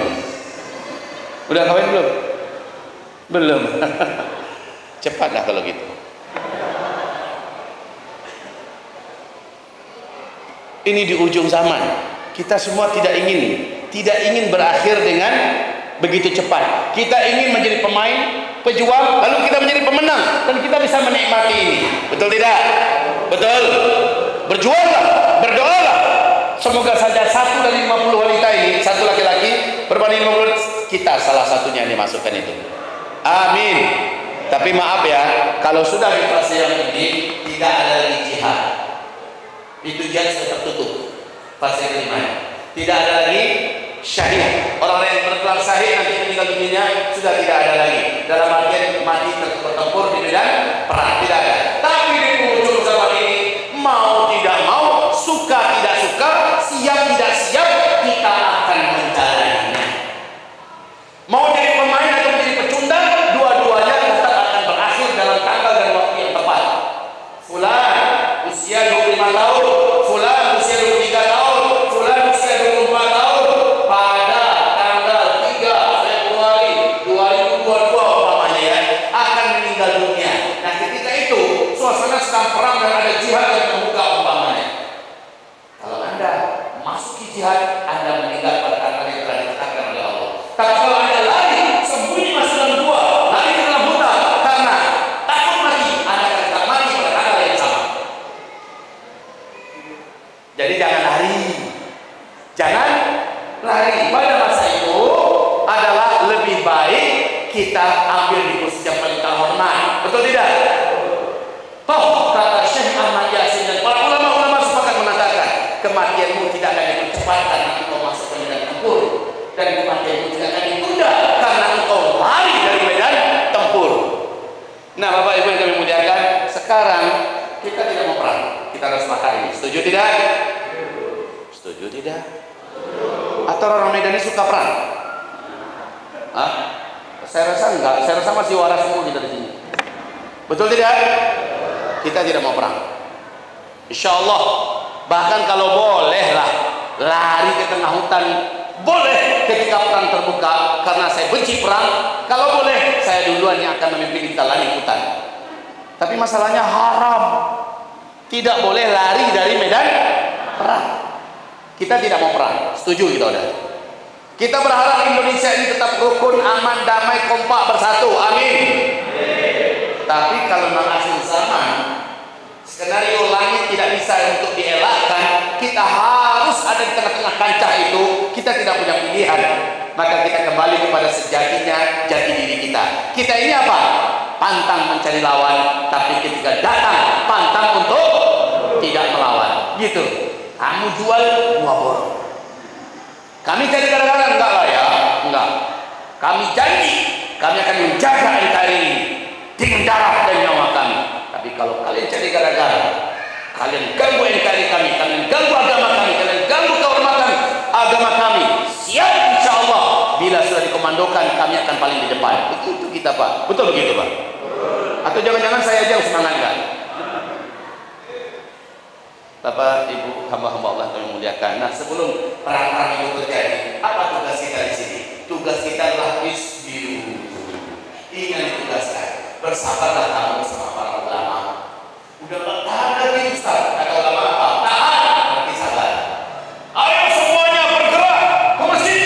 Udah kawin belum? Belum. Cepatlah kalau gitu. Ini di ujung zaman. Kita semua tidak ingin berakhir dengan begitu cepat. Kita ingin menjadi pemain, pejuang, lalu kita menjadi pemenang, dan kita bisa menikmati ini. Betul tidak? Betul. Berjuanglah, berdoalah. Semoga saja satu dari 50 wanita ini, satu laki-laki berbanding 50, kita salah satunya yang dimasukkan itu. Amin. Tapi maaf ya, kalau sudah di fase yang ini tidak ada lagi jihad. Itu jihad sudah tertutup. Fase kelima, tidak ada lagi syahid. Orang-orang yang berperang syahid nanti meninggal dunia sudah tidak ada lagi. Dalam artian mati bertempur di medan perang, tidak ada. Tapi di ujung zaman ini, mau tidak mau, suka tidak suka, siap tidak siap, kita akan menjalaninya. Mau jadi pemain atau menjadi pecundang, dua-duanya tetap akan berakhir dalam tanggal dan waktu yang tepat. Fulan usia 25 tahun, fulan usia 23 tahun, fulan usia 24 tahun, pada tanggal 3 Februari 2022 umpamanya ya, akan meninggal dunia. Nah, ketika itu suasana sedang perang dan ada jihad yang terbuka umpamanya. Kalau Anda masuk jihad, Anda meninggal pada tanggal yang telah ditetapkan oleh Allah. Tapi kalau Anda lari, sembunyi masuk dalam gua, lari ke dalam hutan karena takut mati, Anda akan tetap mati pada tanggal yang sama. Jadi jangan lari. Jangan lari. Pada masa itu adalah lebih baik kita ambil di posisi yang paling terhormat. Betul tidak? Toh kata Syekh Ahmad Yasin dan para ulama-ulama sepakat mengatakan, kematianmu tidak akan dipercepat karena engkau masuk ke medan tempur, dan kematianmu tidak akan ditunda karena engkau lari dari medan tempur. Nah, Bapak Ibu yang kami muliakan, sekarang kita tidak mau perang, kita harus makan ini. Setuju tidak? Setuju tidak? Atau orang Medan ini suka perang? Hah? Saya rasa enggak. Saya rasa masih waras semua kita di sini. Betul tidak? Kita tidak mau perang. Insya Allah. Bahkan kalau bolehlah lari ke tengah hutan, boleh ketika perang terbuka, karena saya benci perang. Kalau boleh, saya duluan yang akan memimpin kita lari hutan. Tapi masalahnya haram. Tidak boleh lari dari medan perang. Kita tidak mau perang. Setuju kita udah. Kita berharap Indonesia ini tetap rukun, aman, damai, kompak, bersatu. Amin. Tapi kalau akhir zaman, skenario langit tidak bisa untuk dielakkan, kita harus harus ada di tengah-tengah kancah itu, kita tidak punya pilihan. Maka kita kembali kepada sejatinya jati diri kita. Kita ini apa? Pantang mencari lawan, tapi ketika datang pantang untuk tidak melawan. Gitu. Kamu jual, gua borong. Kami cari gara-gara, enggak lah ya, enggak. Kami janji, kami akan menjaga NKRI ini dengan darah dan nyawa kami. Tapi kalau kalian cari gara-gara, kalian ganggu NKRI kami, kalian ganggu agama kami, kalian ganggu kehormatan agama kami, siap insya Allah. Bila sudah dikomandokan, kami akan paling di depan. Begitu kita Pak, betul begitu Pak? Atau jangan-jangan saya aja yang semangat enggak? Bapak, Ibu, hamba-hamba Allah yang memuliakan. Nah, sebelum perang-perang itu terjadi, apa tugas kita di sini? Tugas kita adalah isbiru. Ingat ditugaskan. Bersabarlah kamu bersama para ulama. Udah ada di Ustaz, kata ulama apa? Tahan, berarti sabar. Ayo semuanya bergerak ke masjid.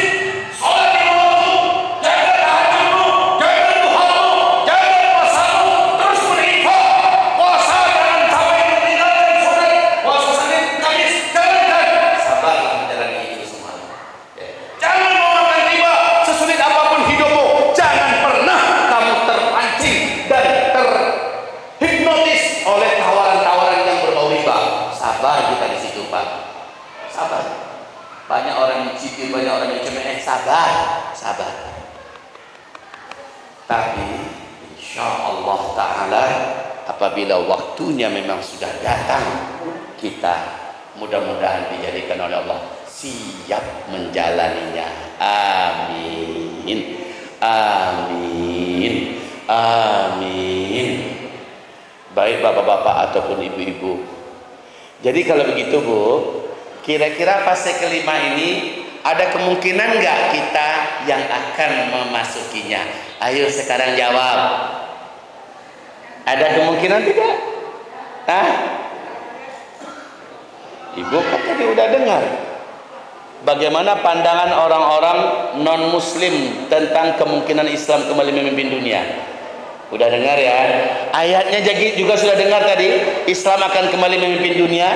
Sholat di waktu, jaga tahajudmu, jaga duhamu, jaga puasamu, terus berinfak. Puasa jangan sampai meninggalkan sholat. Puasa Senin, Kamis, jalankan. Sabarlah menjalani itu semua. Jangan memakan riba sesulit apapun hidupmu. Jangan pernah kamu terpancing dan terhipnotis oleh tawaran-tawaran yang berbau riba. Sabar kita di situ Pak. Sabar. Banyak orang yang cipir, banyak orang yang cemeh. Sabar, sabar. Tapi insya Allah Ta'ala apabila waktunya memang sudah datang, kita mudah-mudahan dijadikan oleh Allah siap menjalaninya. Amin. Amin. Amin. Baik bapak-bapak ataupun ibu-ibu. Jadi kalau begitu Bu, kira-kira fase kelima ini ada kemungkinan nggak kita yang akan memasukinya? Ayo sekarang jawab. Ada kemungkinan tidak? Hah? Ibu kan tadi udah dengar bagaimana pandangan orang-orang non-muslim tentang kemungkinan Islam kembali memimpin dunia. Udah dengar ya? Ayatnya juga sudah dengar tadi, Islam akan kembali memimpin dunia.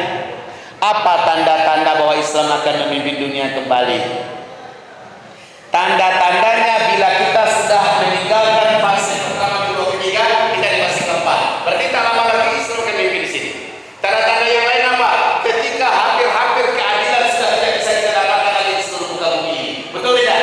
Apa tanda-tanda bahwa Islam akan memimpin dunia kembali? Tanda-tandanya bila kita sudah meninggalkan fase pertama, kedua, ketiga, kita di fase keempat. Berarti tak lama lagi Islam akan memimpin di sini. Tanda-tanda yang lain apa? Ketika hampir-hampir keadilan sudah tidak bisa kita dapatkan lagi di seluruh muka bumi ini. Betul tidak?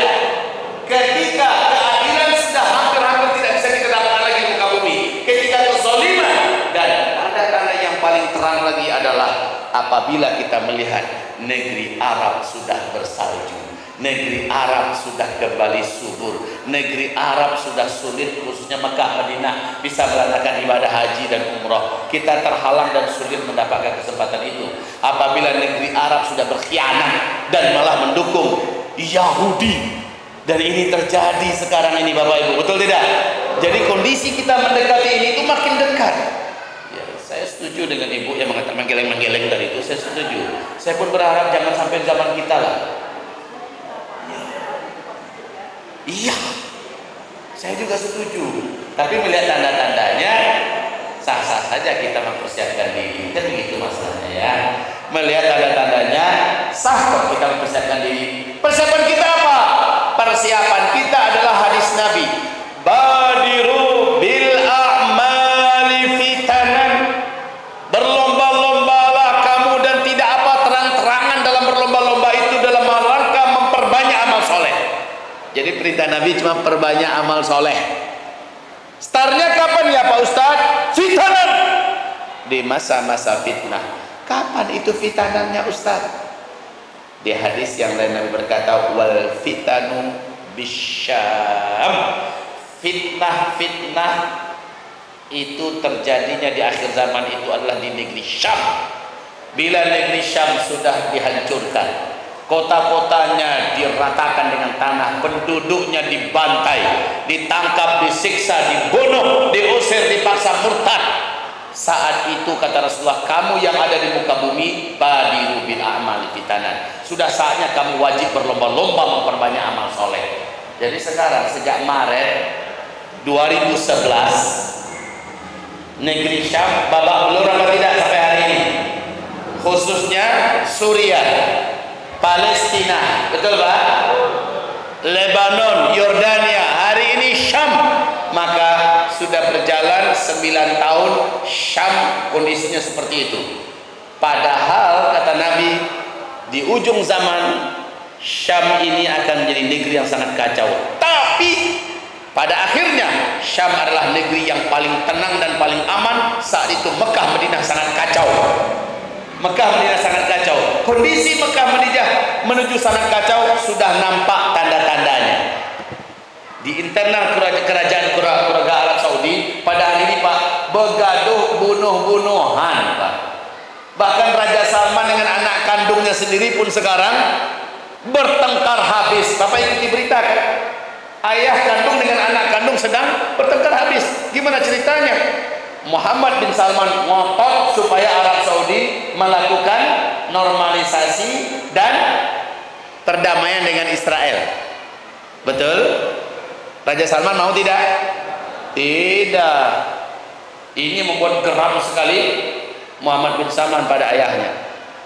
Ketika keadilan sudah hampir-hampir tidak bisa kita dapatkan lagi di muka bumi. Ketika kezaliman, dan tanda-tanda yang paling terang lagi adalah apabila kita melihat negeri Arab sudah bersalju, negeri Arab sudah kembali subur, negeri Arab sudah sulit, khususnya Mekah, Madinah, bisa melaksanakan ibadah haji dan umrah. Kita terhalang dan sulit mendapatkan kesempatan itu. Apabila negeri Arab sudah berkhianat dan malah mendukung Yahudi, dan ini terjadi sekarang ini Bapak Ibu, betul tidak? Jadi kondisi kita mendekati ini itu makin dekat. Saya setuju dengan ibu yang mengatakan menggeleng-menggeleng tadi itu, saya setuju. Saya pun berharap jangan sampai zaman kita lah. Iya, saya juga setuju. Tapi melihat tanda-tandanya, sah-sah saja kita mempersiapkan diri. Kan begitu masalahnya ya. Melihat tanda-tandanya, sah kok kita mempersiapkan diri. Persiapan kita apa? Persiapan kita adalah hadis Nabi. Badiru bil a'mali fitanan. Berlomba-lombalah kamu dan tidak apa terang-terangan dalam berlomba-lomba itu dalam rangka memperbanyak amal soleh. Jadi perintah Nabi cuma perbanyak amal soleh. Startnya kapan ya Pak Ustadz? Fitanan. Di masa-masa fitnah. Kapan itu fitanannya Ustadz? Di hadis yang lain Nabi berkata, wal fitanu bisyam. Fitnah itu terjadinya di akhir zaman itu adalah di negeri Syam. Bila negeri Syam sudah dihancurkan, kota-kotanya diratakan dengan tanah, penduduknya dibantai, ditangkap, disiksa, dibunuh, diusir, dipaksa murtad. Saat itu kata Rasulullah, kamu yang ada di muka bumi, badiru bil a'mali fitanan. Sudah saatnya kamu wajib berlomba-lomba memperbanyak amal soleh. Jadi sekarang sejak Maret 2011 negeri Syam babak belur apa tidak sampai hari ini, khususnya Suriah Palestina, betul Pak? Lebanon, Yordania, hari ini Syam. Maka sudah berjalan 9 tahun Syam kondisinya seperti itu. Padahal kata Nabi, di ujung zaman Syam ini akan menjadi negeri yang sangat kacau. Tapi pada akhirnya Syam adalah negeri yang paling tenang dan paling aman. Saat itu Mekah Madinah sangat kacau. Mekah Madinah sangat kacau. Kondisi Mekah Madinah menuju sangat kacau sudah nampak tanda-tandanya. Di internal kerajaan keluarga Arab Saudi pada hari ini Pak, begaduh bunuh-bunuhan Pak. Bahkan Raja Salman dengan anak kandungnya sendiri pun sekarang bertengkar habis. Bapak ikuti berita kan? Ayah kandung dengan anak kandung sedang bertengkar habis. Gimana ceritanya? Muhammad bin Salman ngotot supaya Arab Saudi melakukan normalisasi dan perdamaian dengan Israel. Betul? Raja Salman mau tidak? Tidak. Ini membuat geram sekali Muhammad bin Salman pada ayahnya.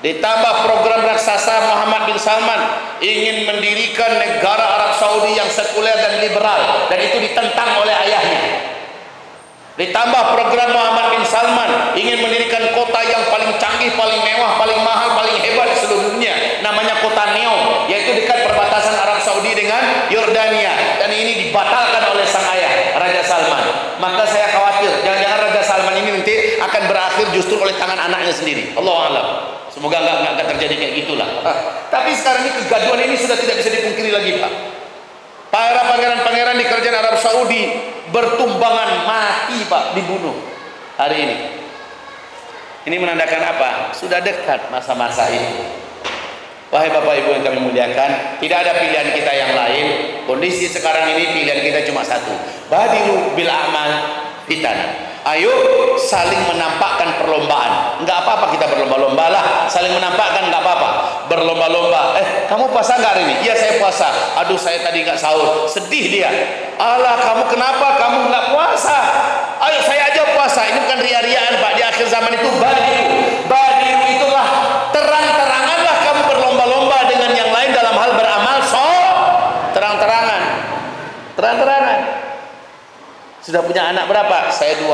Ditambah program raksasa Muhammad bin Salman ingin mendirikan negara Arab Saudi yang sekuler dan liberal, dan itu ditentang oleh ayahnya. Ditambah program Muhammad bin Salman ingin mendirikan kota yang paling canggih, paling mewah, paling mahal, paling hebat di seluruh dunia, namanya kota Neom, yaitu dekat perbatasan Arab Saudi dengan Yordania, dan ini dibatalkan oleh sang ayah Raja Salman. Maka saya khawatir jangan-jangan Raja Salman ini nanti akan berakhir justru oleh tangan anaknya sendiri. Allahu a'lam. Semoga nggak terjadi kayak gitulah. Tapi sekarang ini kegaduhan ini sudah tidak bisa dipungkiri lagi Pak. Para pangeran-pangeran di kerajaan Arab Saudi bertumbangan mati Pak, dibunuh hari ini. Ini menandakan apa? Sudah dekat masa-masa itu. Wahai Bapak Ibu yang kami muliakan, tidak ada pilihan kita yang lain. Kondisi sekarang ini pilihan kita cuma satu. Badiru bil a'mal fitan. Ayo saling menampakkan perlombaan. Enggak apa-apa kita berlomba-lomba lah. Saling menampakkan enggak apa-apa. Berlomba-lomba. Kamu puasa enggak hari ini? Iya saya puasa. Aduh saya tadi enggak sahur. Sedih dia. Alah kamu kenapa? Kamu enggak puasa. Ayo saya aja puasa. Ini bukan ria-riaan Pak. Di akhir zaman itu badiru. Badiru itulah terang-teranganlah kamu berlomba-lomba dengan yang lain dalam hal beramal. Terang-terangan. Terang-terangan. Sudah punya anak berapa? Saya 2.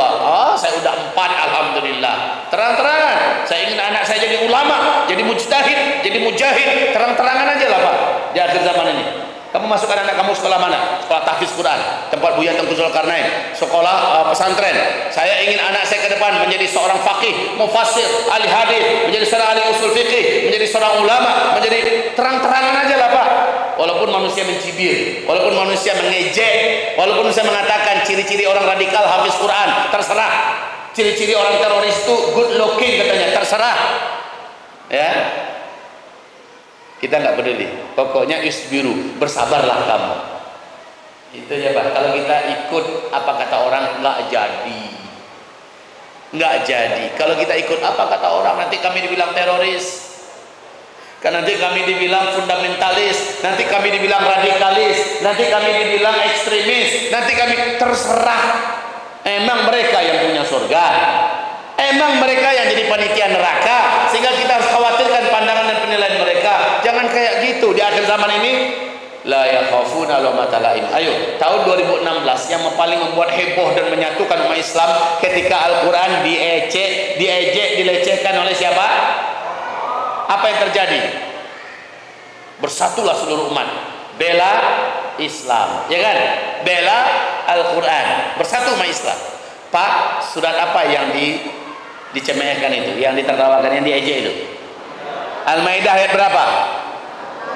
Saya udah 4 alhamdulillah. Terang-terangan. Saya ingin anak saya jadi ulama, jadi mujtahid, jadi mujahid. Terang-terangan aja lah Pak. Di akhir zaman ini. Kamu masukkan anak kamu sekolah mana? Sekolah tahfiz Quran, tempat Buya Tengku Zulkarnain, sekolah pesantren. Saya ingin anak saya ke depan menjadi seorang faqih, mufassir, ahli hadis, menjadi seorang ahli usul fikih, menjadi seorang ulama, menjadi terang-terangan aja lah Pak. Walaupun manusia mencibir, walaupun manusia mengejek, walaupun saya mengatakan ciri-ciri orang radikal hafiz Quran, terserah. Ciri-ciri orang teroris itu good looking katanya, terserah. Ya. Kita nggak peduli, pokoknya isbiru, bersabarlah kamu. Itu ya Pak. Kalau kita ikut apa kata orang, nggak jadi. Kalau kita ikut apa kata orang, nanti kami dibilang teroris, kan nanti kami dibilang fundamentalis, nanti kami dibilang radikalis, nanti kami dibilang ekstremis, nanti kami terserah. Emang mereka yang punya surga? Emang mereka yang jadi panitia neraka? Sehingga kita harus khawatirkan pandangan dan penilaian mereka. Jangan kayak gitu di akhir zaman ini. La yakhafuna lawmata laim. Ayo, tahun 2016 yang paling membuat heboh dan menyatukan umat Islam ketika Al-Quran diejek, dilecehkan oleh siapa? Apa yang terjadi? Bersatulah seluruh umat, bela Islam, ya kan? Bela Al-Quran, bersatu umat Islam. Pak, surat apa yang dicemehkan itu, yang ditertawakan, yang diejek itu? Al-Maidah ayat berapa?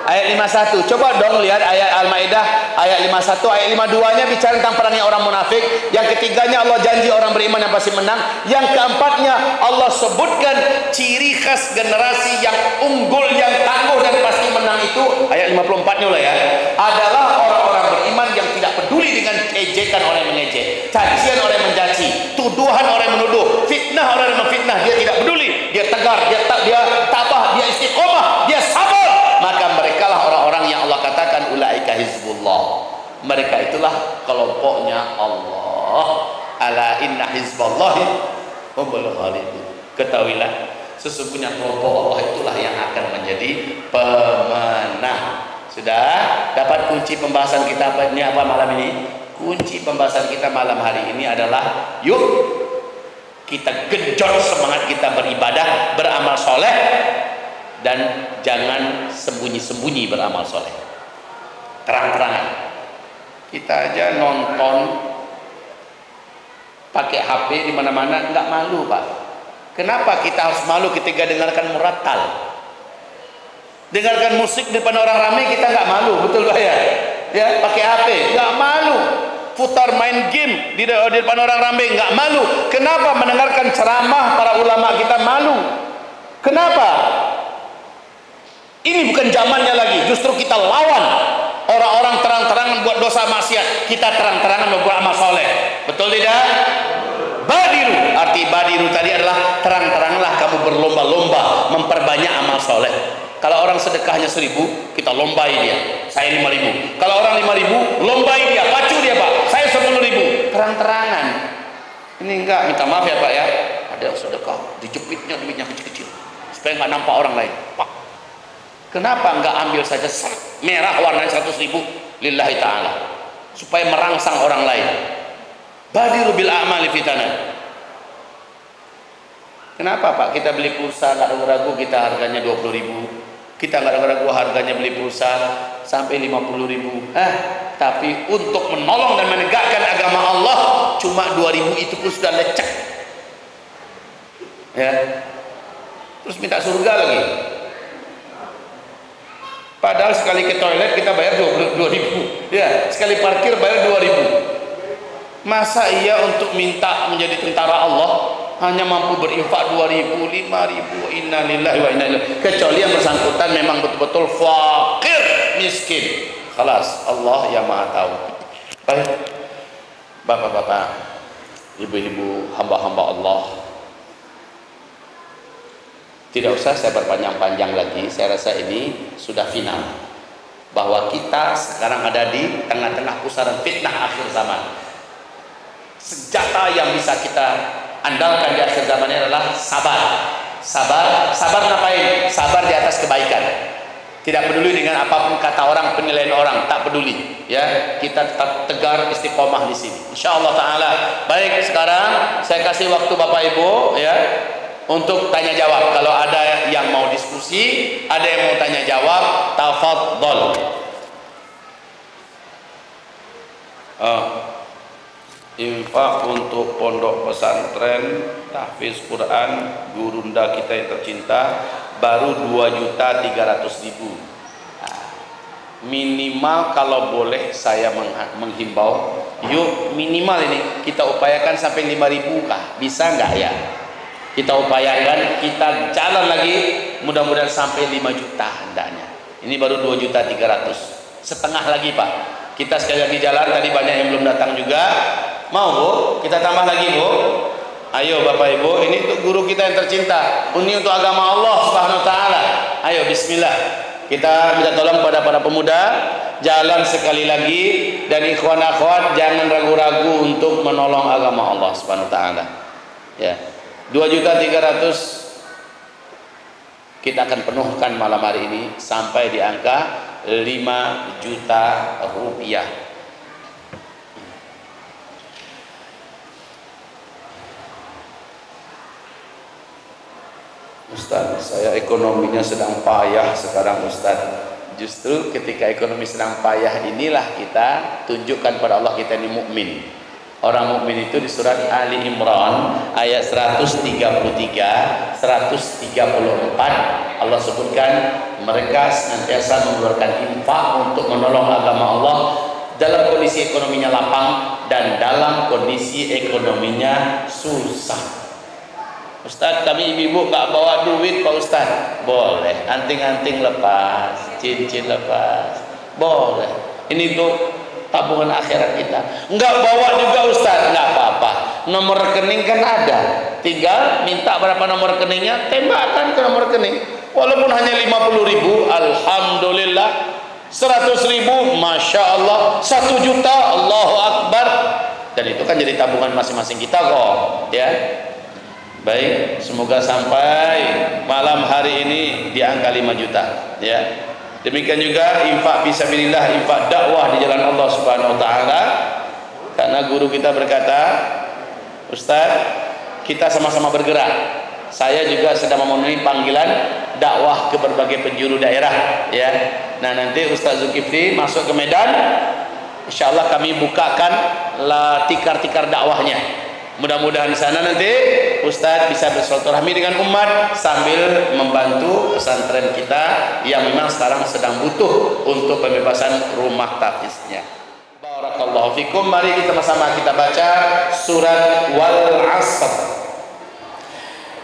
Ayat 51. Coba dong lihat ayat Al-Maidah ayat 51. Ayat 52-nya bicara tentang perangnya orang munafik. Yang ketiganya Allah janji orang beriman yang pasti menang. Yang keempatnya Allah sebutkan ciri khas generasi yang unggul, yang tangguh dan pasti menang itu. Ayat 54-nya lah ya. Adalah orang-orang beriman yang tidak peduli dengan ejekan orang yang mengejek, cacian orang yang mencaci, tuduhan orang yang menuduh, fitnah orang yang memfitnah. Dia tidak peduli. Dia tegar, dia tabah, dia istiqomah, dia sabar. Maka mereka lah orang-orang yang Allah katakan ulaika hizbullah. Mereka itulah kelompoknya Allah. Ala inna hizballahi humul ghalibun. Ketahuilah Sesungguhnya kelompok Allah itulah yang akan menjadi pemenang. Sudah dapat kunci pembahasan kita ini apa malam ini? Kunci pembahasan kita malam hari ini adalah yuk kita genjot semangat kita beribadah, beramal soleh, dan jangan sembunyi-sembunyi beramal soleh. Terang-terangan. Kita aja nonton pakai HP di mana-mana nggak malu, Pak. Kenapa kita harus malu ketika dengarkan murattal? Dengarkan musik di depan orang ramai kita nggak malu, betul Pak ya? Ya, pakai HP nggak malu. Putar main game di depan orang ramai nggak malu. Kenapa mendengarkan ceramah para ulama kita malu? Kenapa? Ini bukan zamannya lagi. Justru kita lawan orang-orang terang-terangan buat dosa maksiat. Kita terang-terangan membuat amal soleh. Betul tidak? Badiru, arti badiru tadi adalah terang-teranglah kamu berlomba-lomba memperbanyak amal soleh. Kalau orang sedekahnya 1.000, kita lombai dia, saya 5.000. Kalau orang 5.000, lombai dia, pacu dia Pak, saya 10.000. Terang-terangan. Ini enggak, minta maaf ya Pak ya, ada yang sedekah, dijepitnya duitnya kecil-kecil supaya nggak nampak orang lain. Pak, kenapa enggak ambil saja merah warnanya 100.000 lillahi ta'ala supaya merangsang orang lain. Badiru bil a'mali fitana. Kenapa Pak kita beli pulsa nggak ragu-ragu kita harganya 20.000, kita nggak ragu-ragu harganya beli pulsa sampai 50.000, tapi untuk menolong dan menegakkan agama Allah cuma 2.000 itu pun sudah lecek ya, terus minta surga lagi, padahal sekali ke toilet kita bayar 2.000 ya, sekali parkir bayar 2.000. Masa iya untuk minta menjadi tentara Allah hanya mampu berinfak 2.000, 5.000, innalillahi wa inna ilaihi, kecuali yang bersangkutan memang betul-betul fakir miskin. Khalas, Allah yang maha tahu. Baik, bapak-bapak, ibu-ibu, hamba-hamba Allah, tidak usah saya berpanjang-panjang lagi. Saya rasa ini sudah final, bahwa kita sekarang ada di tengah-tengah pusaran fitnah akhir zaman. Senjata yang bisa kita andalkan di akhir zaman ini adalah sabar. Sabar ngapain? Sabar di atas kebaikan. Tidak peduli dengan apapun kata orang, penilaian orang, tak peduli. Ya, kita tetap tegar istiqomah di sini. Insyaallah taala. Baik, sekarang saya kasih waktu Bapak Ibu ya untuk tanya jawab. Kalau ada yang mau diskusi, ada yang mau tanya jawab, tafadhol. Infak untuk pondok pesantren tahfiz Quran gurunda kita yang tercinta baru 2.300.000. Minimal kalau boleh saya menghimbau, yuk minimal ini kita upayakan sampai 5.000 kah? Bisa nggak ya? Kita upayakan, kita jalan lagi, mudah-mudahan sampai 5 juta hendaknya. Ini baru 2.300.000, setengah lagi Pak. Kita sekali lagi jalan, tadi banyak yang belum datang juga. Mau Bu? Kita tambah lagi Bu? Ayo Bapak Ibu, ini untuk guru kita yang tercinta, ini untuk agama Allah Subhanahu wa taala. Ayo bismillah. Kita minta tolong pada para pemuda, jalan sekali lagi, dan ikhwan akhwat jangan ragu-ragu untuk menolong agama Allah Subhanahu wa taala. Ya. 2.300.000 kita akan penuhkan malam hari ini sampai di angka 5 juta rupiah. Ustaz, saya ekonominya sedang payah sekarang Ustaz. Justru ketika ekonomi sedang payah inilah kita tunjukkan pada Allah kita ini mukmin. Orang mukmin itu di surat Ali Imran ayat 133, 134 Allah sebutkan mereka senantiasa mengeluarkan infak untuk menolong agama Allah dalam kondisi ekonominya lapang dan dalam kondisi ekonominya susah. Ustaz, kami ibu-ibu gak bawa duit Pak Ustaz. Boleh, anting-anting lepas, cincin lepas, boleh. Ini tuh tabungan akhirat kita. Enggak bawa juga Ustaz, enggak apa-apa. Nomor rekening kan ada, tinggal minta berapa nomor rekeningnya, tembakkan ke nomor rekening. Walaupun hanya 50.000, alhamdulillah. 100.000, masya Allah. 1 juta, Allahu Akbar. Dan itu kan jadi tabungan masing-masing kita kok, ya. Baik, semoga sampai malam hari ini di angka 5 juta ya. Demikian juga infak fisabilillah, infak dakwah di jalan Allah Subhanahu wa taala. Karena guru kita berkata, Ustaz, kita sama-sama bergerak. Saya juga sedang memenuhi panggilan dakwah ke berbagai penjuru daerah ya. Nah, nanti Ustaz Zulkifli masuk ke Medan, insyaallah kami bukakan tikar-tikar dakwahnya. Mudah-mudahan di sana nanti Ustadz bisa bersilaturahmi dengan umat sambil membantu pesantren kita yang memang sekarang sedang butuh untuk pembebasan rumah tafiznya. Barakallahu fikum. Mari kita sama-sama kita baca surat Wal 'Asr.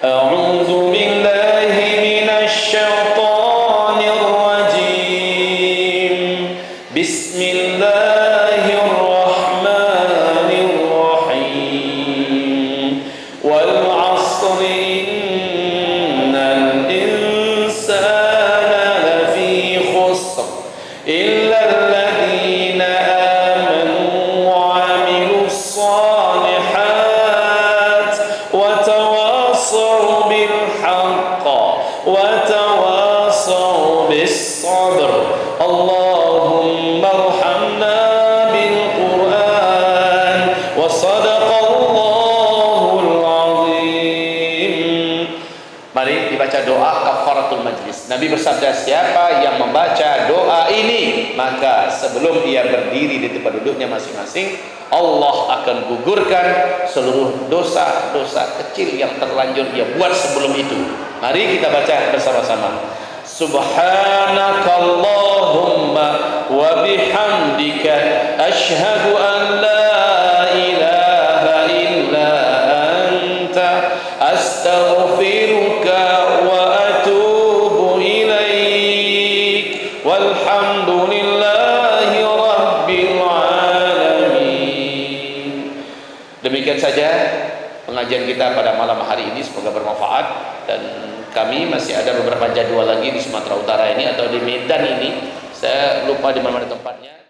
A'udzu billahi minasy syaithanir rajim. Bismillahirrahmanirrahim. Wal 'asr innal insana lafi khusr illa alladhina amanu wa 'amilus shalihat wa tawassaw bil haqq wa tawassaw bis sabr. Allahumma arhamna bil Qur'an wa sadaqallahul azim. Mari dibaca doa kafaratul majlis. Nabi bersabda, siapa yang membaca doa ini, maka sebelum ia berdiri di tempat duduknya masing-masing, Allah akan gugurkan seluruh dosa-dosa kecil yang terlanjur dia buat sebelum itu. Mari kita baca bersama-sama. Subhanakallahumma wa bihamdika asyhadu an la ilaha illa anta astaghfiruka wa atubu ilaik walhamdulillahi rabbil alamin. Demikian saja pengajian kita pada malam hari ini, semoga bermanfaat. Dan kami masih ada beberapa jadwal lagi di Sumatera Utara ini atau di Medan ini, saya lupa di mana tempatnya.